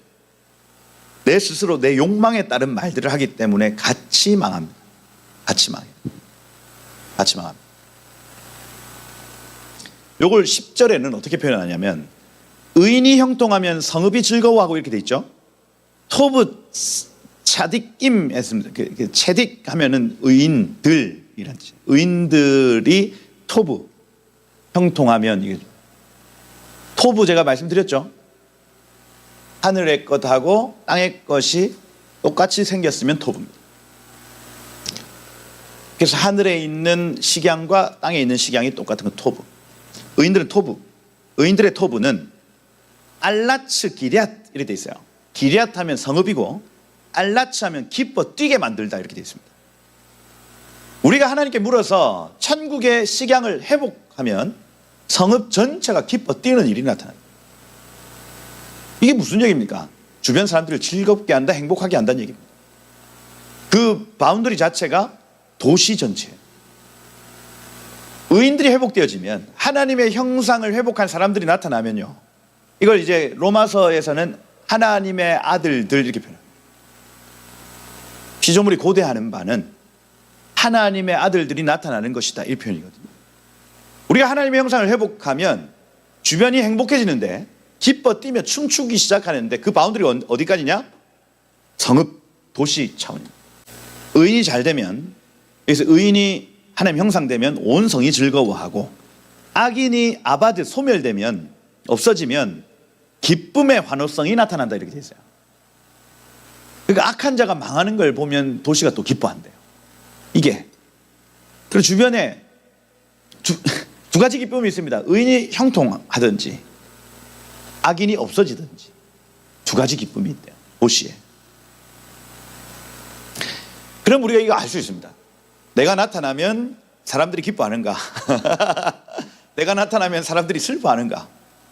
내 스스로 내 욕망에 따른 말들을 하기 때문에 같이 망합니다. 같이 망해요. 같이 망합니다. 요걸 10절에는 어떻게 표현하냐면 의인이 형통하면 성읍이 즐거워하고 이렇게 돼 있죠. 토브 차딕임 했습니다. 채딕 하면은 의인들이란 뜻이에요. 의인들이 토브 형통하면 이게 토브 제가 말씀드렸죠. 하늘의 것하고 땅의 것이 똑같이 생겼으면 토브입니다. 그래서 하늘에 있는 식양과 땅에 있는 식양이 똑같은 건 토브. 의인들은 토브. 의인들의 토브는 알라츠 기럇 이렇게 돼 있어요. 기럇 하면 성읍이고 알라츠 하면 기뻐 뛰게 만들다 이렇게 돼 있습니다. 우리가 하나님께 물어서 천국의 식양을 회복하면 성읍 전체가 기뻐 뛰는 일이 나타납니다. 이게 무슨 얘기입니까? 주변 사람들을 즐겁게 한다, 행복하게 한다는 얘기입니다. 그 바운더리 자체가 도시 전체예요. 의인들이 회복되어지면 하나님의 형상을 회복한 사람들이 나타나면요. 이걸 이제 로마서에서는 하나님의 아들들 이렇게 표현합니다. 피조물이 고대하는 바는 하나님의 아들들이 나타나는 것이다 이 표현이거든요. 우리가 하나님의 형상을 회복하면 주변이 행복해지는데 기뻐 뛰며 춤추기 시작하는데 그 바운더리가 어디까지냐? 성읍, 도시 차원입니다. 의인이 잘 되면, 여기서 의인이 하나님 형상 되면 온 성이 즐거워하고 악인이 아바드 소멸되면, 없어지면 기쁨의 환호성이 나타난다 이렇게 돼 있어요. 그러니까 악한 자가 망하는 걸 보면 도시가 또 기뻐한대요. 이게. 그리고 주변에 두 가지 기쁨이 있습니다. 의인이 형통하든지 악인이 없어지든지 두 가지 기쁨이 있대요. 도시에. 그럼 우리가 이거 알 수 있습니다. 내가 나타나면 사람들이 기뻐하는가? 내가 나타나면 사람들이 슬퍼하는가?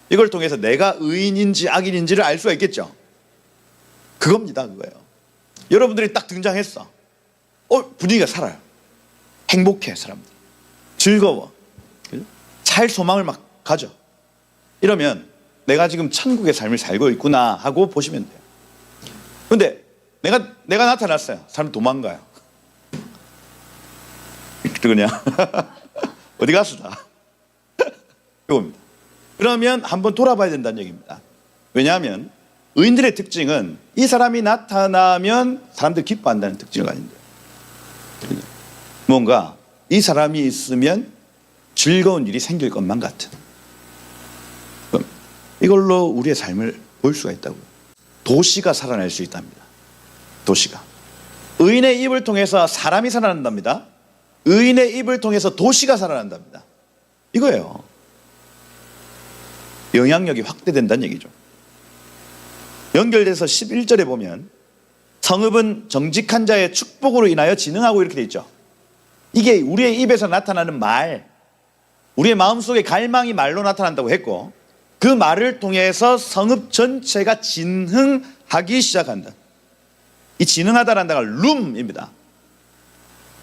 이걸 통해서 내가 의인인지 악인인지를 알 수가 있겠죠. 그겁니다. 그거예요. 여러분들이 딱 등장했어. 분위기가 살아요. 행복해 사람들. 즐거워. 살 소망을 막 가져. 이러면 내가 지금 천국의 삶을 살고 있구나 하고 보시면 돼요. 그런데 내가 나타났어요. 사람 도망가요. 그냥 어디 갔어 다. 이겁니다. 그러면 한번 돌아봐야 된다는 얘기입니다. 왜냐하면 의인들의 특징은 이 사람이 나타나면 사람들이 기뻐한다는 특징을 가진대요. 뭔가 이 사람이 있으면 즐거운 일이 생길 것만 같은, 그럼 이걸로 우리의 삶을 볼 수가 있다고요. 도시가 살아날 수 있답니다. 도시가. 의인의 입을 통해서 사람이 살아난답니다. 의인의 입을 통해서 도시가 살아난답니다. 이거예요. 영향력이 확대된다는 얘기죠. 연결돼서 11절에 보면 성읍은 정직한 자의 축복으로 인하여 진흥하고 이렇게 돼 있죠. 이게 우리의 입에서 나타나는 말, 우리의 마음속에 갈망이 말로 나타난다고 했고, 그 말을 통해서 성읍 전체가 진흥하기 시작한다. 이 진흥하다라는 단어가 룸입니다.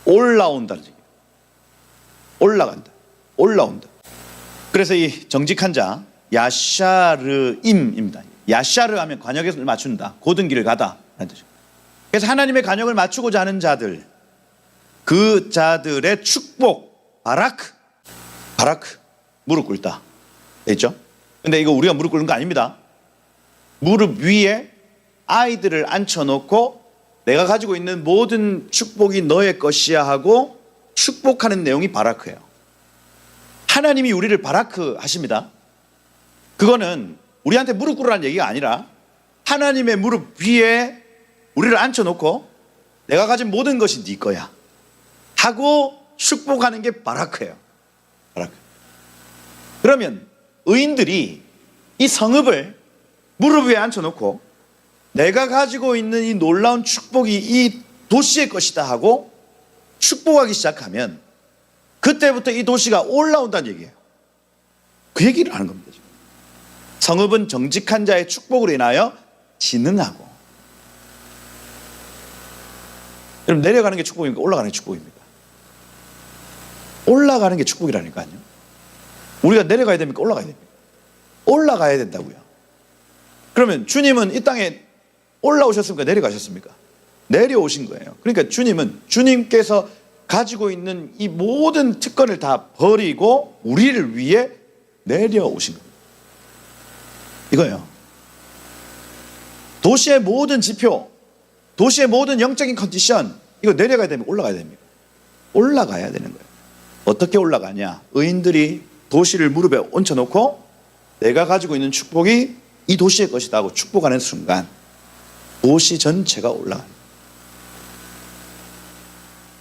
올라온다는 얘기예요. 올라간다. 올라온다. 그래서 이 정직한 자, 야샤르임입니다. 야샤르 하면 관역을 맞춘다. 고든 길을 가다. 그래서 하나님의 관역을 맞추고자 하는 자들, 그 자들의 축복, 바라크, 무릎 꿇다. 됐죠? 근데 이거 우리가 무릎 꿇는 거 아닙니다. 무릎 위에 아이들을 앉혀놓고 내가 가지고 있는 모든 축복이 너의 것이야 하고 축복하는 내용이 바라크예요. 하나님이 우리를 바라크 하십니다. 그거는 우리한테 무릎 꿇으라는 얘기가 아니라 하나님의 무릎 위에 우리를 앉혀놓고 내가 가진 모든 것이 네 거야 하고 축복하는 게 바라크예요. 바라크. 그러면 의인들이 이 성읍을 무릎 위에 앉혀놓고 내가 가지고 있는 이 놀라운 축복이 이 도시의 것이다 하고 축복하기 시작하면 그때부터 이 도시가 올라온다는 얘기예요. 그 얘기를 하는 겁니다. 지금. 성읍은 정직한 자의 축복으로 인하여 진흥하고. 여러분, 내려가는 게 축복입니까? 올라가는 게 축복입니까? 올라가는 게 축복이라니까요. 우리가 내려가야 됩니까? 올라가야 됩니까? 올라가야 된다고요. 그러면 주님은 이 땅에 올라오셨습니까? 내려가셨습니까? 내려오신 거예요. 그러니까 주님은 주님께서 가지고 있는 이 모든 특권을 다 버리고 우리를 위해 내려오신 겁니다. 이거예요. 도시의 모든 지표, 도시의 모든 영적인 컨디션, 이거 내려가야 됩니까? 올라가야 됩니까? 올라가야 되는 거예요. 어떻게 올라가냐? 의인들이 도시를 무릎에 얹혀놓고 내가 가지고 있는 축복이 이 도시의 것이다 하고 축복하는 순간 도시 전체가 올라갑니다.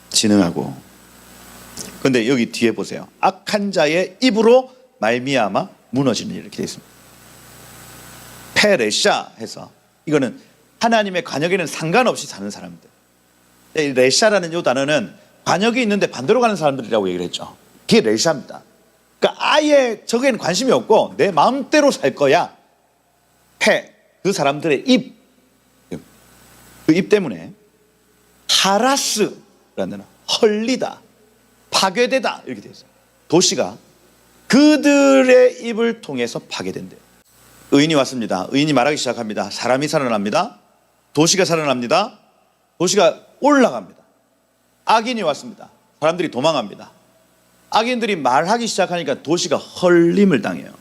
진흥하고. 그런데 여기 뒤에 보세요. 악한 자의 입으로 말미암아 무너지는 이렇게 되어 있습니다. 페레샤 해서 이거는 하나님의 관역에는 상관없이 사는 사람들. 레샤라는 이 단어는 관역이 있는데 반대로 가는 사람들이라고 얘기를 했죠. 그게 레샤입니다. 그러니까 아예 저기에는 관심이 없고 내 마음대로 살 거야. 그 사람들의 입, 그 입 때문에 하라스라는 단어, 헐리다, 파괴되다 이렇게 되어 있어요. 도시가 그들의 입을 통해서 파괴된대요. 의인이 왔습니다. 의인이 말하기 시작합니다. 사람이 살아납니다. 도시가 살아납니다. 도시가 올라갑니다. 악인이 왔습니다. 사람들이 도망갑니다. 악인들이 말하기 시작하니까 도시가 헐림을 당해요.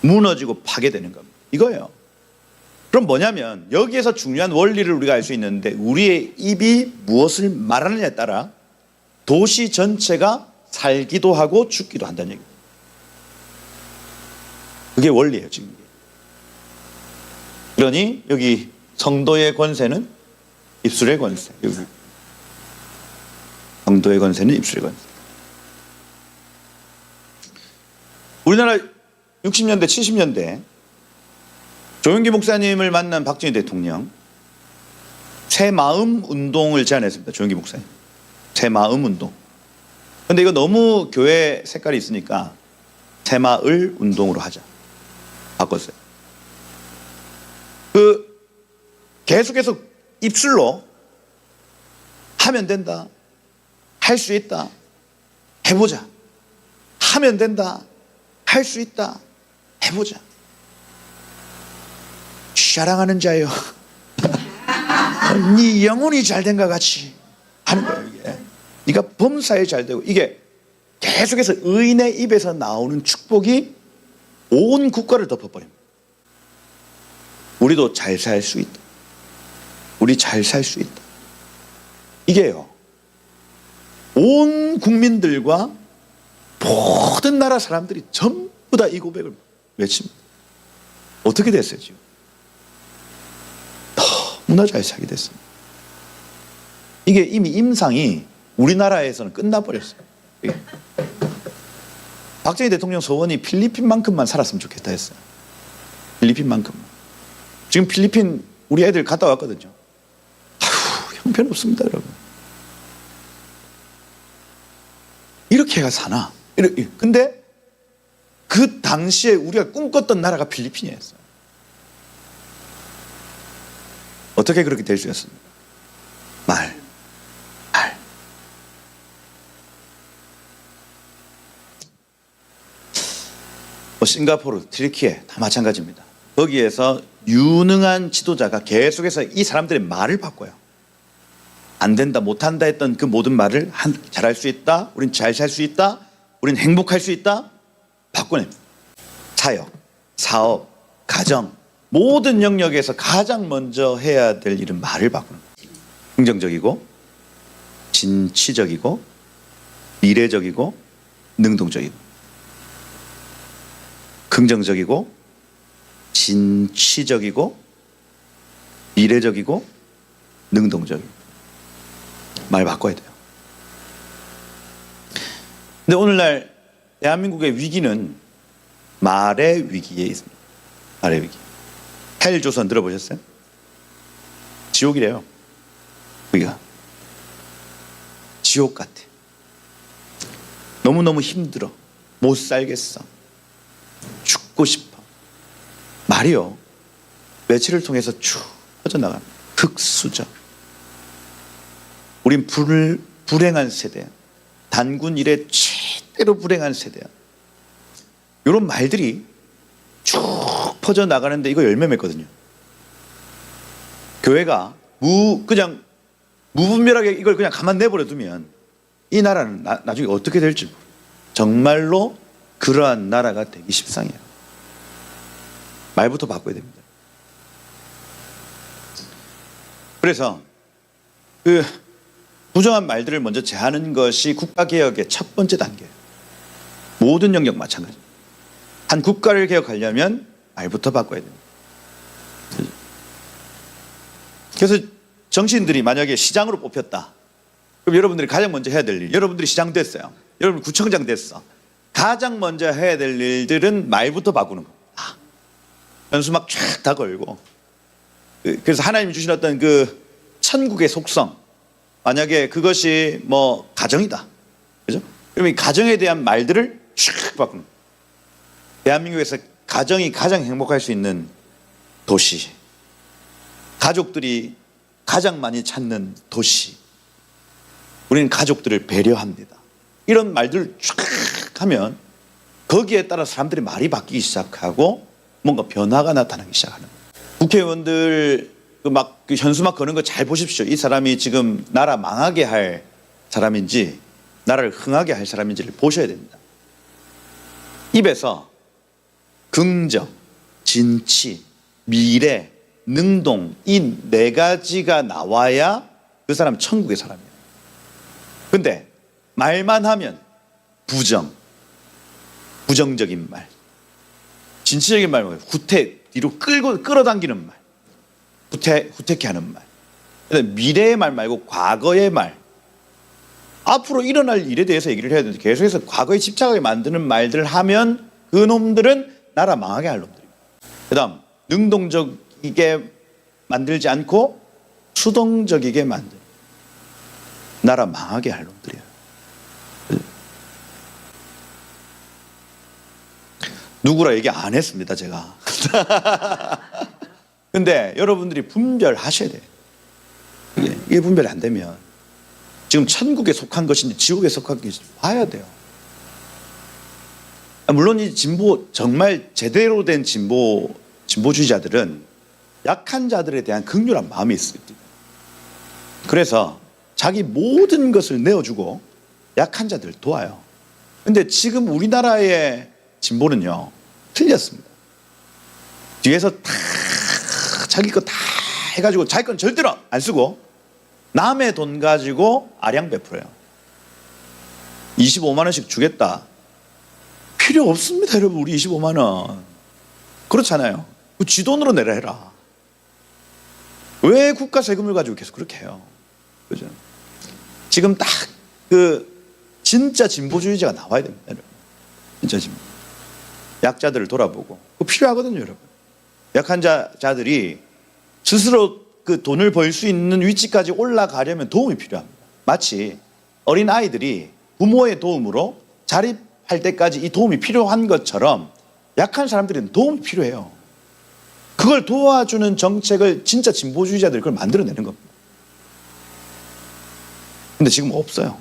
무너지고 파괴되는 겁니다. 이거예요. 그럼 뭐냐면 여기에서 중요한 원리를 우리가 알 수 있는데 우리의 입이 무엇을 말하느냐에 따라 도시 전체가 살기도 하고 죽기도 한다는 얘기입니다. 그게 원리예요, 지금. 그러니 여기 성도의 권세는 입술의 권세. 여기. 성도의 권세는 입술의 권세. 우리나라 60년대, 70년대 조용기 목사님을 만난 박정희 대통령 새 마음 운동을 제안했습니다. 조용기 목사님. 새 마음 운동. 근데 이거 너무 교회 색깔이 있으니까 새 마을 운동으로 하자. 바꿨어요. 계속해서 입술로 하면 된다. 할 수 있다. 해보자. 하면 된다. 할 수 있다. 해보자. 사랑하는 자요. 네 영혼이 잘된 것 같이 하는 거예요. 이게. 네가 범사에 잘되고 이게 계속해서 의인의 입에서 나오는 축복이 온 국가를 덮어버립니다. 우리도 잘 살 수 있다. 우리 잘 살 수 있다. 이게요. 온 국민들과 모든 나라 사람들이 전부 다 이 고백을 외칩니다. 어떻게 됐어요 지금? 너무나 잘 살게 됐습니다. 이게 이미 임상이 우리나라에서는 끝나버렸어요. 박정희 대통령 소원이 필리핀만큼만 살았으면 좋겠다 했어요. 필리핀만큼만. 지금 필리핀 우리 애들 갔다 왔거든요. 아휴, 형편없습니다 여러분. 이렇게가 사나? 근데 그 당시에 우리가 꿈꿨던 나라가 필리핀이었어요. 어떻게 그렇게 될 수 있었습니까? 말. 싱가포르, 트리키에 다 마찬가지입니다. 거기에서 유능한 지도자가 계속해서 이 사람들의 말을 바꿔요. 안 된다, 못한다 했던 그 모든 말을 잘할 수 있다, 우린 잘 살 수 있다, 우린 행복할 수 있다, 바꿔냅니다. 사역, 사업, 가정, 모든 영역에서 가장 먼저 해야 될 일은 말을 바꾸는 거예요. 긍정적이고, 진취적이고, 미래적이고, 능동적이고. 긍정적이고, 진취적이고, 미래적이고, 능동적이고. 말 바꿔야 돼요. 근데 오늘날 대한민국의 위기는 말의 위기에 있습니다. 말의 위기. 헬조선 들어보셨어요? 지옥이래요. 여기가 지옥 같아. 너무너무 힘들어. 못 살겠어. 죽고 싶어. 말이요, 며칠을 통해서 쭉 퍼져나갑니다. 흑수저. 우린 불행한 세대야. 단군 이래 최대로 불행한 세대야. 이런 말들이 쭉 퍼져나가는데 이거 열매 맺거든요. 교회가 그냥 무분별하게 이걸 그냥 가만 내버려 두면 이 나라는 나중에 어떻게 될지 정말로 그러한 나라가 되기 십상이에요. 말부터 바꿔야 됩니다. 그래서 그 부정한 말들을 먼저 제하는 것이 국가개혁의 첫 번째 단계예요. 모든 영역 마찬가지. 한 국가를 개혁하려면 말부터 바꿔야 됩니다. 그래서 정치인들이 만약에 시장으로 뽑혔다. 그럼 여러분들이 가장 먼저 해야 될 일, 여러분들이 시장 됐어요. 여러분 구청장 됐어. 가장 먼저 해야 될 일들은 말부터 바꾸는 겁니다. 현수막 쫙 다 걸고. 그래서 하나님이 주신 어떤 그 천국의 속성, 만약에 그것이 뭐 가정이다, 그죠? 그러면 이 가정에 대한 말들을 쫙 바꾸는 거예요. 대한민국에서 가정이 가장 행복할 수 있는 도시, 가족들이 가장 많이 찾는 도시, 우리는 가족들을 배려합니다. 이런 말들을 쫙 하면 거기에 따라 사람들의 말이 바뀌기 시작하고 뭔가 변화가 나타나기 시작하는 거예요. 국회의원들 그 현수막 거는 거 잘 보십시오. 이 사람이 지금 나라 망하게 할 사람인지 나라를 흥하게 할 사람인지를 보셔야 됩니다. 입에서 긍정, 진취, 미래, 능동 이 네 가지가 나와야 그 사람은 천국의 사람이에요. 근데 말만 하면 부정적인 말, 진취적인 말, 뒤로 끌어당기는 말, 후퇴케 하는 말. 미래의 말 말고 과거의 말, 앞으로 일어날 일에 대해서 얘기를 해야 되는데 계속해서 과거에 집착하게 만드는 말들을 하면 그 놈들은 나라 망하게 할 놈들입니다. 그 다음 능동적이게 만들지 않고 수동적이게 만드는 나라 망하게 할 놈들이에요. 누구라 얘기 안 했습니다 제가. 근데 여러분들이 분별하셔야 돼요. 이게 분별이 안 되면 지금 천국에 속한 것인지 지옥에 속한 것인지 봐야 돼요. 물론 이 정말 제대로 된 진보주의자들은 약한 자들에 대한 긍휼한 마음이 있습니다. 그래서 자기 모든 것을 내어주고 약한 자들을 도와요. 근데 지금 우리나라의 진보는요 틀렸습니다. 뒤에서 다 자기 거 다 해가지고 자기 건 절대로 안 쓰고 남의 돈 가지고 아량 베풀어요. 25만 원씩 주겠다. 필요 없습니다, 여러분. 우리 25만 원. 그렇잖아요. 지 돈으로 내라 해라. 왜 국가 세금을 가지고 계속 그렇게 해요? 그죠? 지금 딱 진짜 진보주의자가 나와야 됩니다, 여러분. 진짜 진보. 약자들을 돌아보고. 그거 필요하거든요, 여러분. 약한 자들이 스스로 돈을 벌 수 있는 위치까지 올라가려면 도움이 필요합니다. 마치 어린 아이들이 부모의 도움으로 자립할 때까지 이 도움이 필요한 것처럼 약한 사람들은 도움이 필요해요. 그걸 도와주는 정책을 진짜 진보주의자들이 그걸 만들어내는 겁니다. 근데 지금 없어요.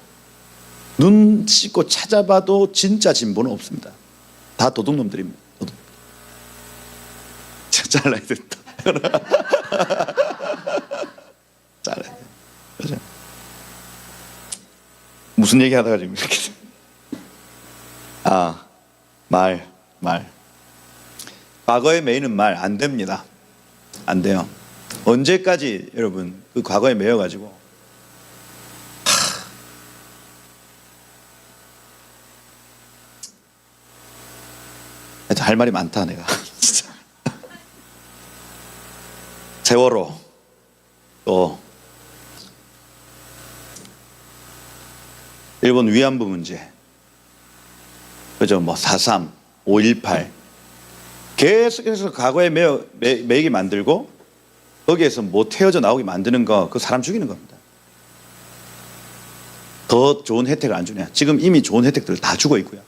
눈 씻고 찾아봐도 진짜 진보는 없습니다. 다 도둑놈들입니다. 도둑. 잘라야 된다. 잘라야 돼. 그죠? 무슨 얘기 하다가 지금 이렇게. 말. 과거에 매이는 말 안 됩니다. 안 돼요. 언제까지 여러분 그 과거에 매여가지고 할 말이 많다 내가. 진짜. 세월호 또 일본 위안부 문제, 그죠? 4.3, 5.18 계속해서 과거에 매이게 만들고 거기에서 못 헤어져 나오게 만드는 거, 그 사람 죽이는 겁니다. 더 좋은 혜택을 안 주냐? 지금 이미 좋은 혜택들을 다 주고 있고요.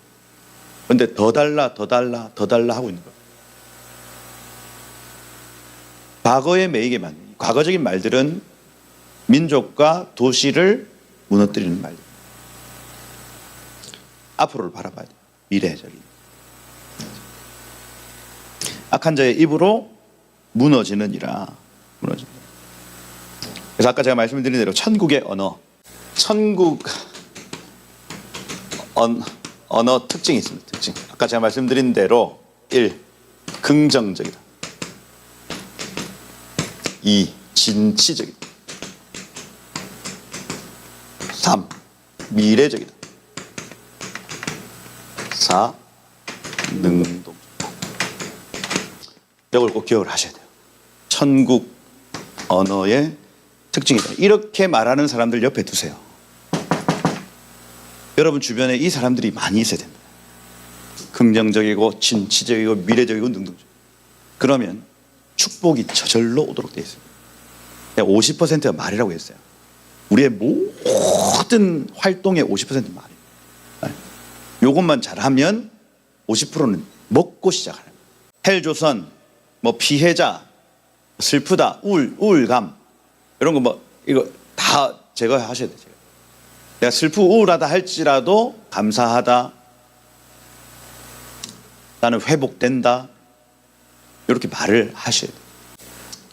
그런데 더 달라 하고 있는 거예요. 과거에 매이게 만드는, 과거적인 말들은 민족과 도시를 무너뜨리는 말들. 앞으로를 바라봐야 돼요. 미래적인. 악한 자의 입으로 무너지느니라. 무너진다. 그래서 아까 제가 말씀드린 대로 천국의 언어, 천국 언어 특징이 있습니다. 특징. 아까 제가 말씀드린 대로 1. 긍정적이다. 2. 진취적이다. 3. 미래적이다. 4. 능동적이다. 이걸 꼭 기억을 하셔야 돼요. 천국 언어의 특징이다. 이렇게 말하는 사람들 옆에 두세요. 여러분 주변에 이 사람들이 많이 있어야 됩니다. 긍정적이고 진취적이고 미래적이고 능동적. 그러면 축복이 저절로 오도록 되어 있습니다. 50%가 말이라고 했어요. 우리의 모든 활동의 50%는 말이에요. 이것만 잘하면 50%는 먹고 시작하는 거예요. 헬조선, 피해자, 슬프다, 우울감 이런 거 이거 다 제거하셔야 돼요. 내가 슬프고 우울하다 할지라도 감사하다, 나는 회복된다, 이렇게 말을 하셔야 돼요.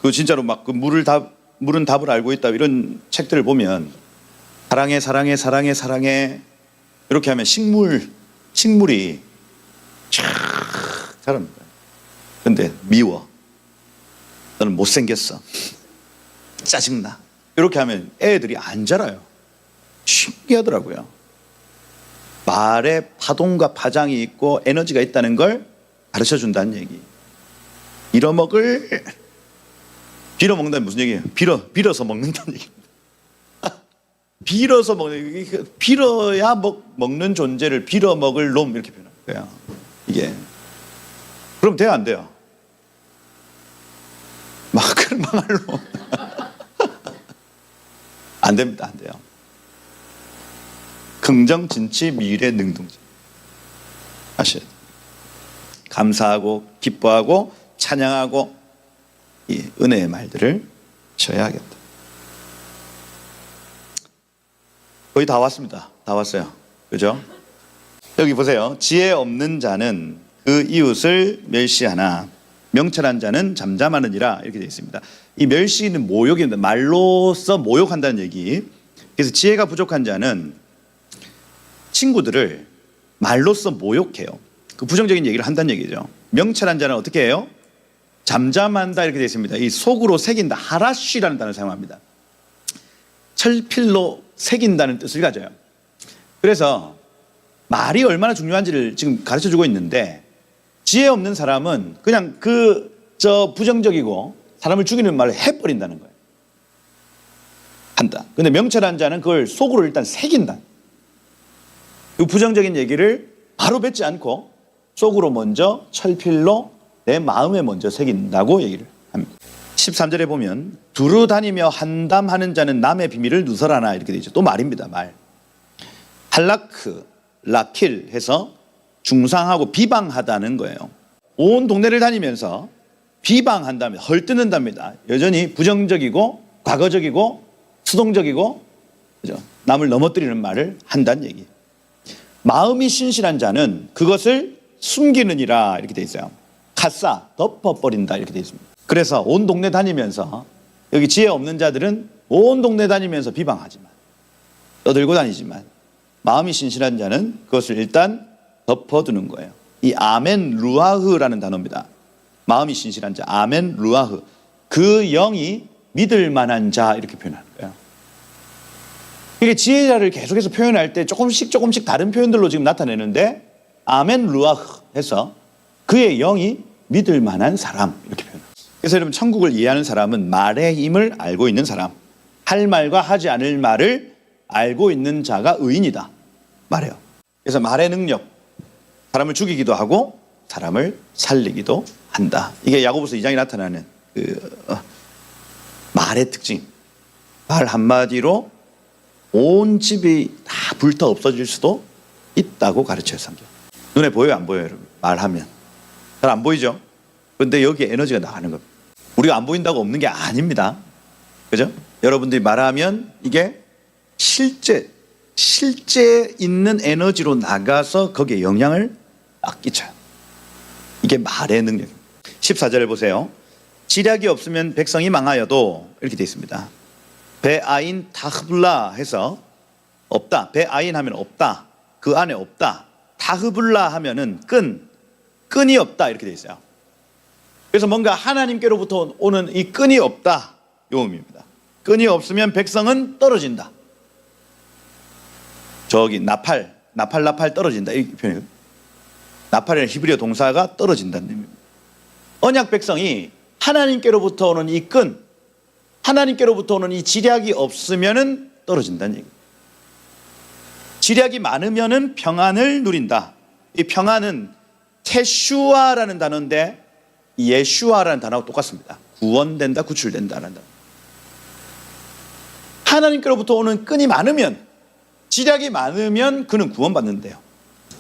그 진짜로 물은 답을 알고 있다 이런 책들을 보면 사랑해 이렇게 하면 식물이 쫙 자랍니다. 근데 미워, 너는 못생겼어, 짜증나, 이렇게 하면 애들이 안 자라요. 신기하더라고요. 말에 파동과 파장이 있고 에너지가 있다는 걸 가르쳐준다는 얘기. 빌어먹는다는 무슨 얘기예요? 빌어서 먹는다는 얘기입니다. 빌어야 먹는 존재를 빌어먹을 놈 이렇게 표현하는 거예요. 이게 그럼 돼요, 안 돼요? 그런 망할 놈. 안 됩니다, 안 돼요. 긍정, 진취, 미래, 능동적 하셔야 돼요. 감사하고 기뻐하고 찬양하고 이 은혜의 말들을 쳐야겠다. 거의 다 왔습니다. 다 왔어요. 그죠? 여기 보세요. 지혜 없는 자는 그 이웃을 멸시하나 명철한 자는 잠잠하느니라, 이렇게 되어 있습니다. 이 멸시는 모욕입니다. 말로써 모욕한다는 얘기. 그래서 지혜가 부족한 자는 친구들을 말로써 모욕해요. 그 부정적인 얘기를 한다는 얘기죠. 명철한 자는 어떻게 해요? 잠잠한다, 이렇게 되어 있습니다. 이 속으로 새긴다, 하라쉬라는 단어를 사용합니다. 철필로 새긴다는 뜻을 가져요. 그래서 말이 얼마나 중요한지를 지금 가르쳐 주고 있는데, 지혜 없는 사람은 그냥 부정적이고 사람을 죽이는 말을 해버린다는 거예요. 한다. 근데 명철한 자는 그걸 속으로 일단 새긴다. 그 부정적인 얘기를 바로 뱉지 않고 속으로 먼저 철필로 내 마음에 먼저 새긴다고 얘기를 합니다. 13절에 보면 두루 다니며 한담하는 자는 남의 비밀을 누설하나 이렇게 되죠. 또 말입니다. 말. 할라크, 라킬 해서 중상하고 비방하다는 거예요. 온 동네를 다니면서 비방한다면 헐뜯는답니다. 여전히 부정적이고 과거적이고 수동적이고, 그죠? 남을 넘어뜨리는 말을 한다는 얘기. 마음이 신실한 자는 그것을 숨기느니라 이렇게 돼 있어요. 카사, 덮어버린다 이렇게 돼 있습니다. 그래서 온 동네 다니면서, 여기 지혜 없는 자들은 온 동네 다니면서 비방하지만, 떠들고 다니지만, 마음이 신실한 자는 그것을 일단 덮어두는 거예요. 이 아멘 루아흐라는 단어입니다. 마음이 신실한 자, 아멘 루아흐. 그 영이 믿을 만한 자 이렇게 표현하는 거예요. 이게 지혜자를 계속해서 표현할 때 조금씩 다른 표현들로 지금 나타내는데, 아멘 루아흐 해서 그의 영이 믿을 만한 사람 이렇게 표현합니다. 그래서 여러분, 천국을 이해하는 사람은 말의 힘을 알고 있는 사람, 할 말과 하지 않을 말을 알고 있는 자가 의인이다 말해요. 그래서 말의 능력, 사람을 죽이기도 하고 사람을 살리기도 한다. 이게 야고보서 2장에 나타나는 말의 특징. 말 한마디로 온 집이 다 불타 없어질 수도 있다고 가르쳐요, 성경. 눈에 보여요, 안 보여요, 여러분? 말하면 잘 안 보이죠? 그런데 여기에 에너지가 나가는 겁니다. 우리가 안 보인다고 없는 게 아닙니다. 그죠? 여러분들이 말하면 이게 실제 있는 에너지로 나가서 거기에 영향을 딱 끼쳐요. 이게 말의 능력입니다. 14절을 보세요. 지략이 없으면 백성이 망하여도 이렇게 되어 있습니다. 베아인 타흐블라 해서 없다. 베아인 하면 없다. 그 안에 없다. 타흐블라 하면은 끈이 없다 이렇게 되어 있어요. 그래서 뭔가 하나님께로부터 오는 이 끈이 없다 이 의미입니다. 끈이 없으면 백성은 떨어진다. 저기 나팔 떨어진다 이 표현이에요. 나팔이라는 히브리어 동사가 떨어진다는 의미입니다. 언약 백성이 하나님께로부터 오는 이 끈, 하나님께로부터 오는 이 지략이 없으면은 떨어진다는 얘기입니다. 지략이 많으면은 평안을 누린다. 이 평안은 테슈아라는 단어인데 예슈아라는 단어하고 똑같습니다. 구원된다, 구출된다라는 단어. 하나님께로부터 오는 끈이 많으면, 지략이 많으면 그는 구원받는데요.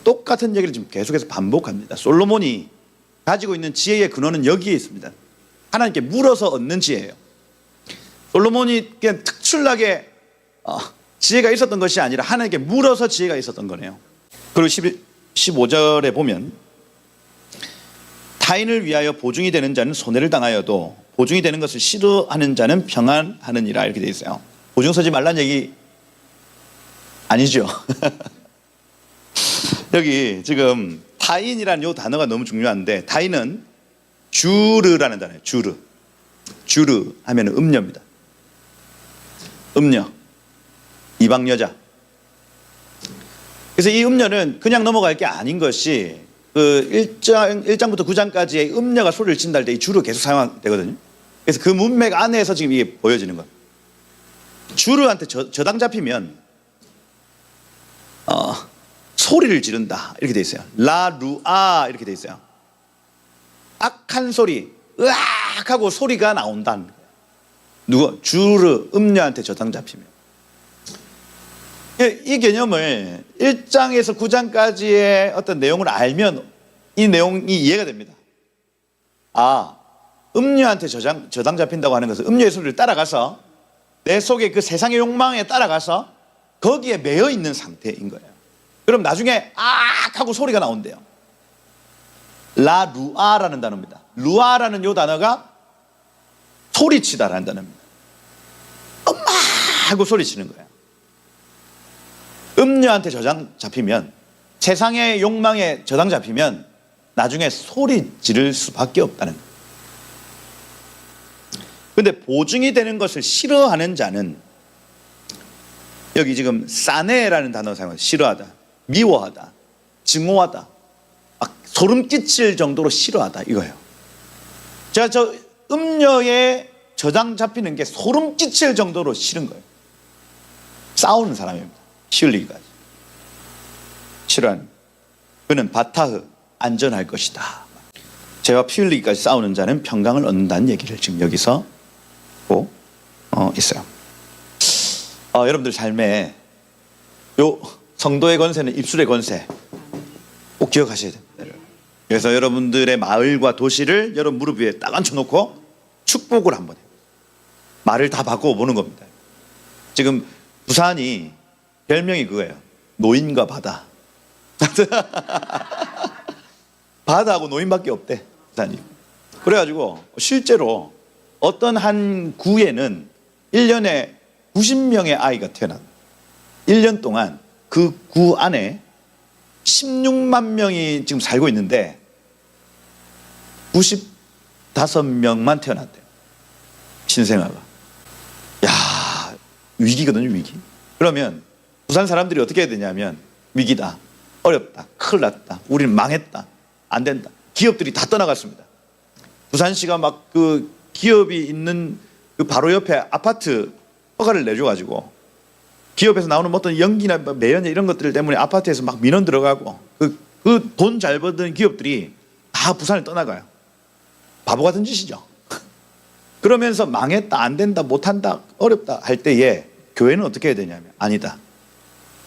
똑같은 얘기를 지금 계속해서 반복합니다. 솔로몬이 가지고 있는 지혜의 근원은 여기에 있습니다. 하나님께 물어서 얻는 지혜예요. 솔로몬이 그냥 특출나게 지혜가 있었던 것이 아니라 하나님께 물어서 지혜가 있었던 거네요. 그리고 15절에 보면 타인을 위하여 보증이 되는 자는 손해를 당하여도 보증이 되는 것을 싫어하는 자는 평안하느니라 이렇게 되어 있어요. 보증 서지 말란 얘기 아니죠. 여기 지금 타인이라는 이 단어가 너무 중요한데, 타인은 주르라는 단어예요. 주르 하면 음녀입니다. 음녀, 이방 여자. 그래서 이 음녀는 그냥 넘어갈 게 아닌 것이, 그 1장부터 9장까지의 음녀가 소리를 친다 할 때 이 주르 계속 사용되거든요. 그래서 그 문맥 안에서 지금 이게 보여지는 거예요. 주르한테 저당 잡히면 소리를 지른다 이렇게 돼 있어요. 라루아 이렇게 돼 있어요. 악한 소리, 으악 하고 소리가 나온다는 거예요. 누가? 주르, 음녀한테 저당 잡히면. 이 개념을 1장에서 9장까지의 어떤 내용을 알면 이 내용이 이해가 됩니다. 음녀한테 저당 잡힌다고 하는 것은 음녀의 소리를 따라가서 내 속에 그 세상의 욕망에 따라가서 거기에 매여 있는 상태인 거예요. 그럼 나중에 하고 소리가 나온대요. 라루아라는 단어입니다. 루아라는 이 단어가 소리치다라는 단어입니다. 엄마 하고 소리치는 거예요. 음녀한테 저당 잡히면, 세상의 욕망에 저당 잡히면 나중에 소리 지를 수밖에 없다는 거예요. 근데 보증이 되는 것을 싫어하는 자는, 여기 지금 사네라는 단어 사용해요. 싫어하다, 미워하다. 증오하다, 막 소름 끼칠 정도로 싫어하다 이거예요. 제가 저 음녀의 저장 잡히는 게 소름 끼칠 정도로 싫은 거예요. 싸우는 사람입니다. 피 흘리기까지. 싫어하는. 그는 바타흐 안전할 것이다. 죄와 피 흘리기까지 싸우는 자는 평강을 얻는다는 얘기를 지금 여기서 하고 있어요. 여러분들 삶에 요 성도의 권세는 입술의 권세 꼭 기억하셔야 됩니다. 그래서 여러분들의 마을과 도시를 여러분 무릎 위에 딱 앉혀놓고 축복을 한번 해요. 말을 다 바꿔보는 겁니다. 지금 부산이 별명이 그거예요. 노인과 바다. 바다하고 노인밖에 없대, 부산이. 그래가지고 실제로 어떤 한 구에는 1년에 90명의 아이가 태어난다. 1년 동안 그 구 안에 16만 명이 지금 살고 있는데 95명만 태어났대요. 신생아가. 야, 위기거든요, 위기. 그러면 부산 사람들이 어떻게 해야 되냐면 위기다, 어렵다, 큰일 났다, 우리는 망했다, 안 된다. 기업들이 다 떠나갔습니다. 부산시가 막 그 기업이 있는 그 바로 옆에 아파트 허가를 내줘가지고 기업에서 나오는 어떤 연기나 매연 이런 것들 때문에 아파트에서 막 민원 들어가고 그 돈 잘 버는 기업들이 다 부산을 떠나가요. 바보 같은 짓이죠. 그러면서 망했다, 안 된다, 못한다, 어렵다 할 때에 교회는 어떻게 해야 되냐면 아니다.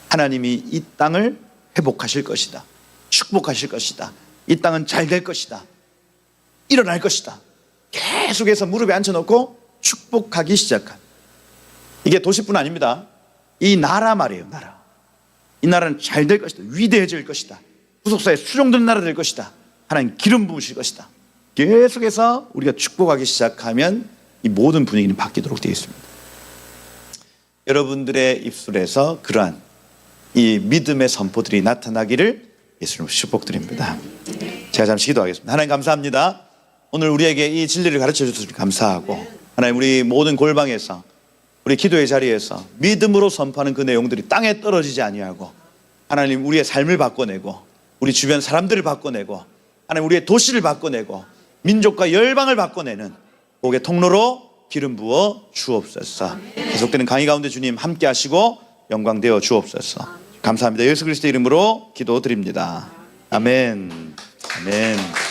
하나님이 이 땅을 회복하실 것이다. 축복하실 것이다. 이 땅은 잘 될 것이다. 일어날 것이다. 계속해서 무릎에 앉혀놓고 축복하기 시작한. 이게 도시뿐 아닙니다. 이 나라 말이에요, 나라. 이 나라는 잘 될 것이다. 위대해질 것이다. 후속사에 수종된 나라 될 것이다. 하나님 기름 부으실 것이다. 계속해서 우리가 축복하기 시작하면 이 모든 분위기는 바뀌도록 되어 있습니다. 여러분들의 입술에서 그러한 이 믿음의 선포들이 나타나기를 예수님으로 축복드립니다. 제가 잠시 기도하겠습니다. 하나님 감사합니다. 오늘 우리에게 이 진리를 가르쳐 주셔서 감사하고 하나님 우리 모든 골방에서 우리 기도의 자리에서 믿음으로 선포하는 그 내용들이 땅에 떨어지지 아니하고 하나님 우리의 삶을 바꿔내고 우리 주변 사람들을 바꿔내고 하나님 우리의 도시를 바꿔내고 민족과 열방을 바꿔내는 복의 통로로 기름 부어 주옵소서. 계속되는 강의 가운데 주님 함께 하시고 영광되어 주옵소서. 감사합니다. 예수 그리스도의 이름으로 기도드립니다. 아멘. 아멘.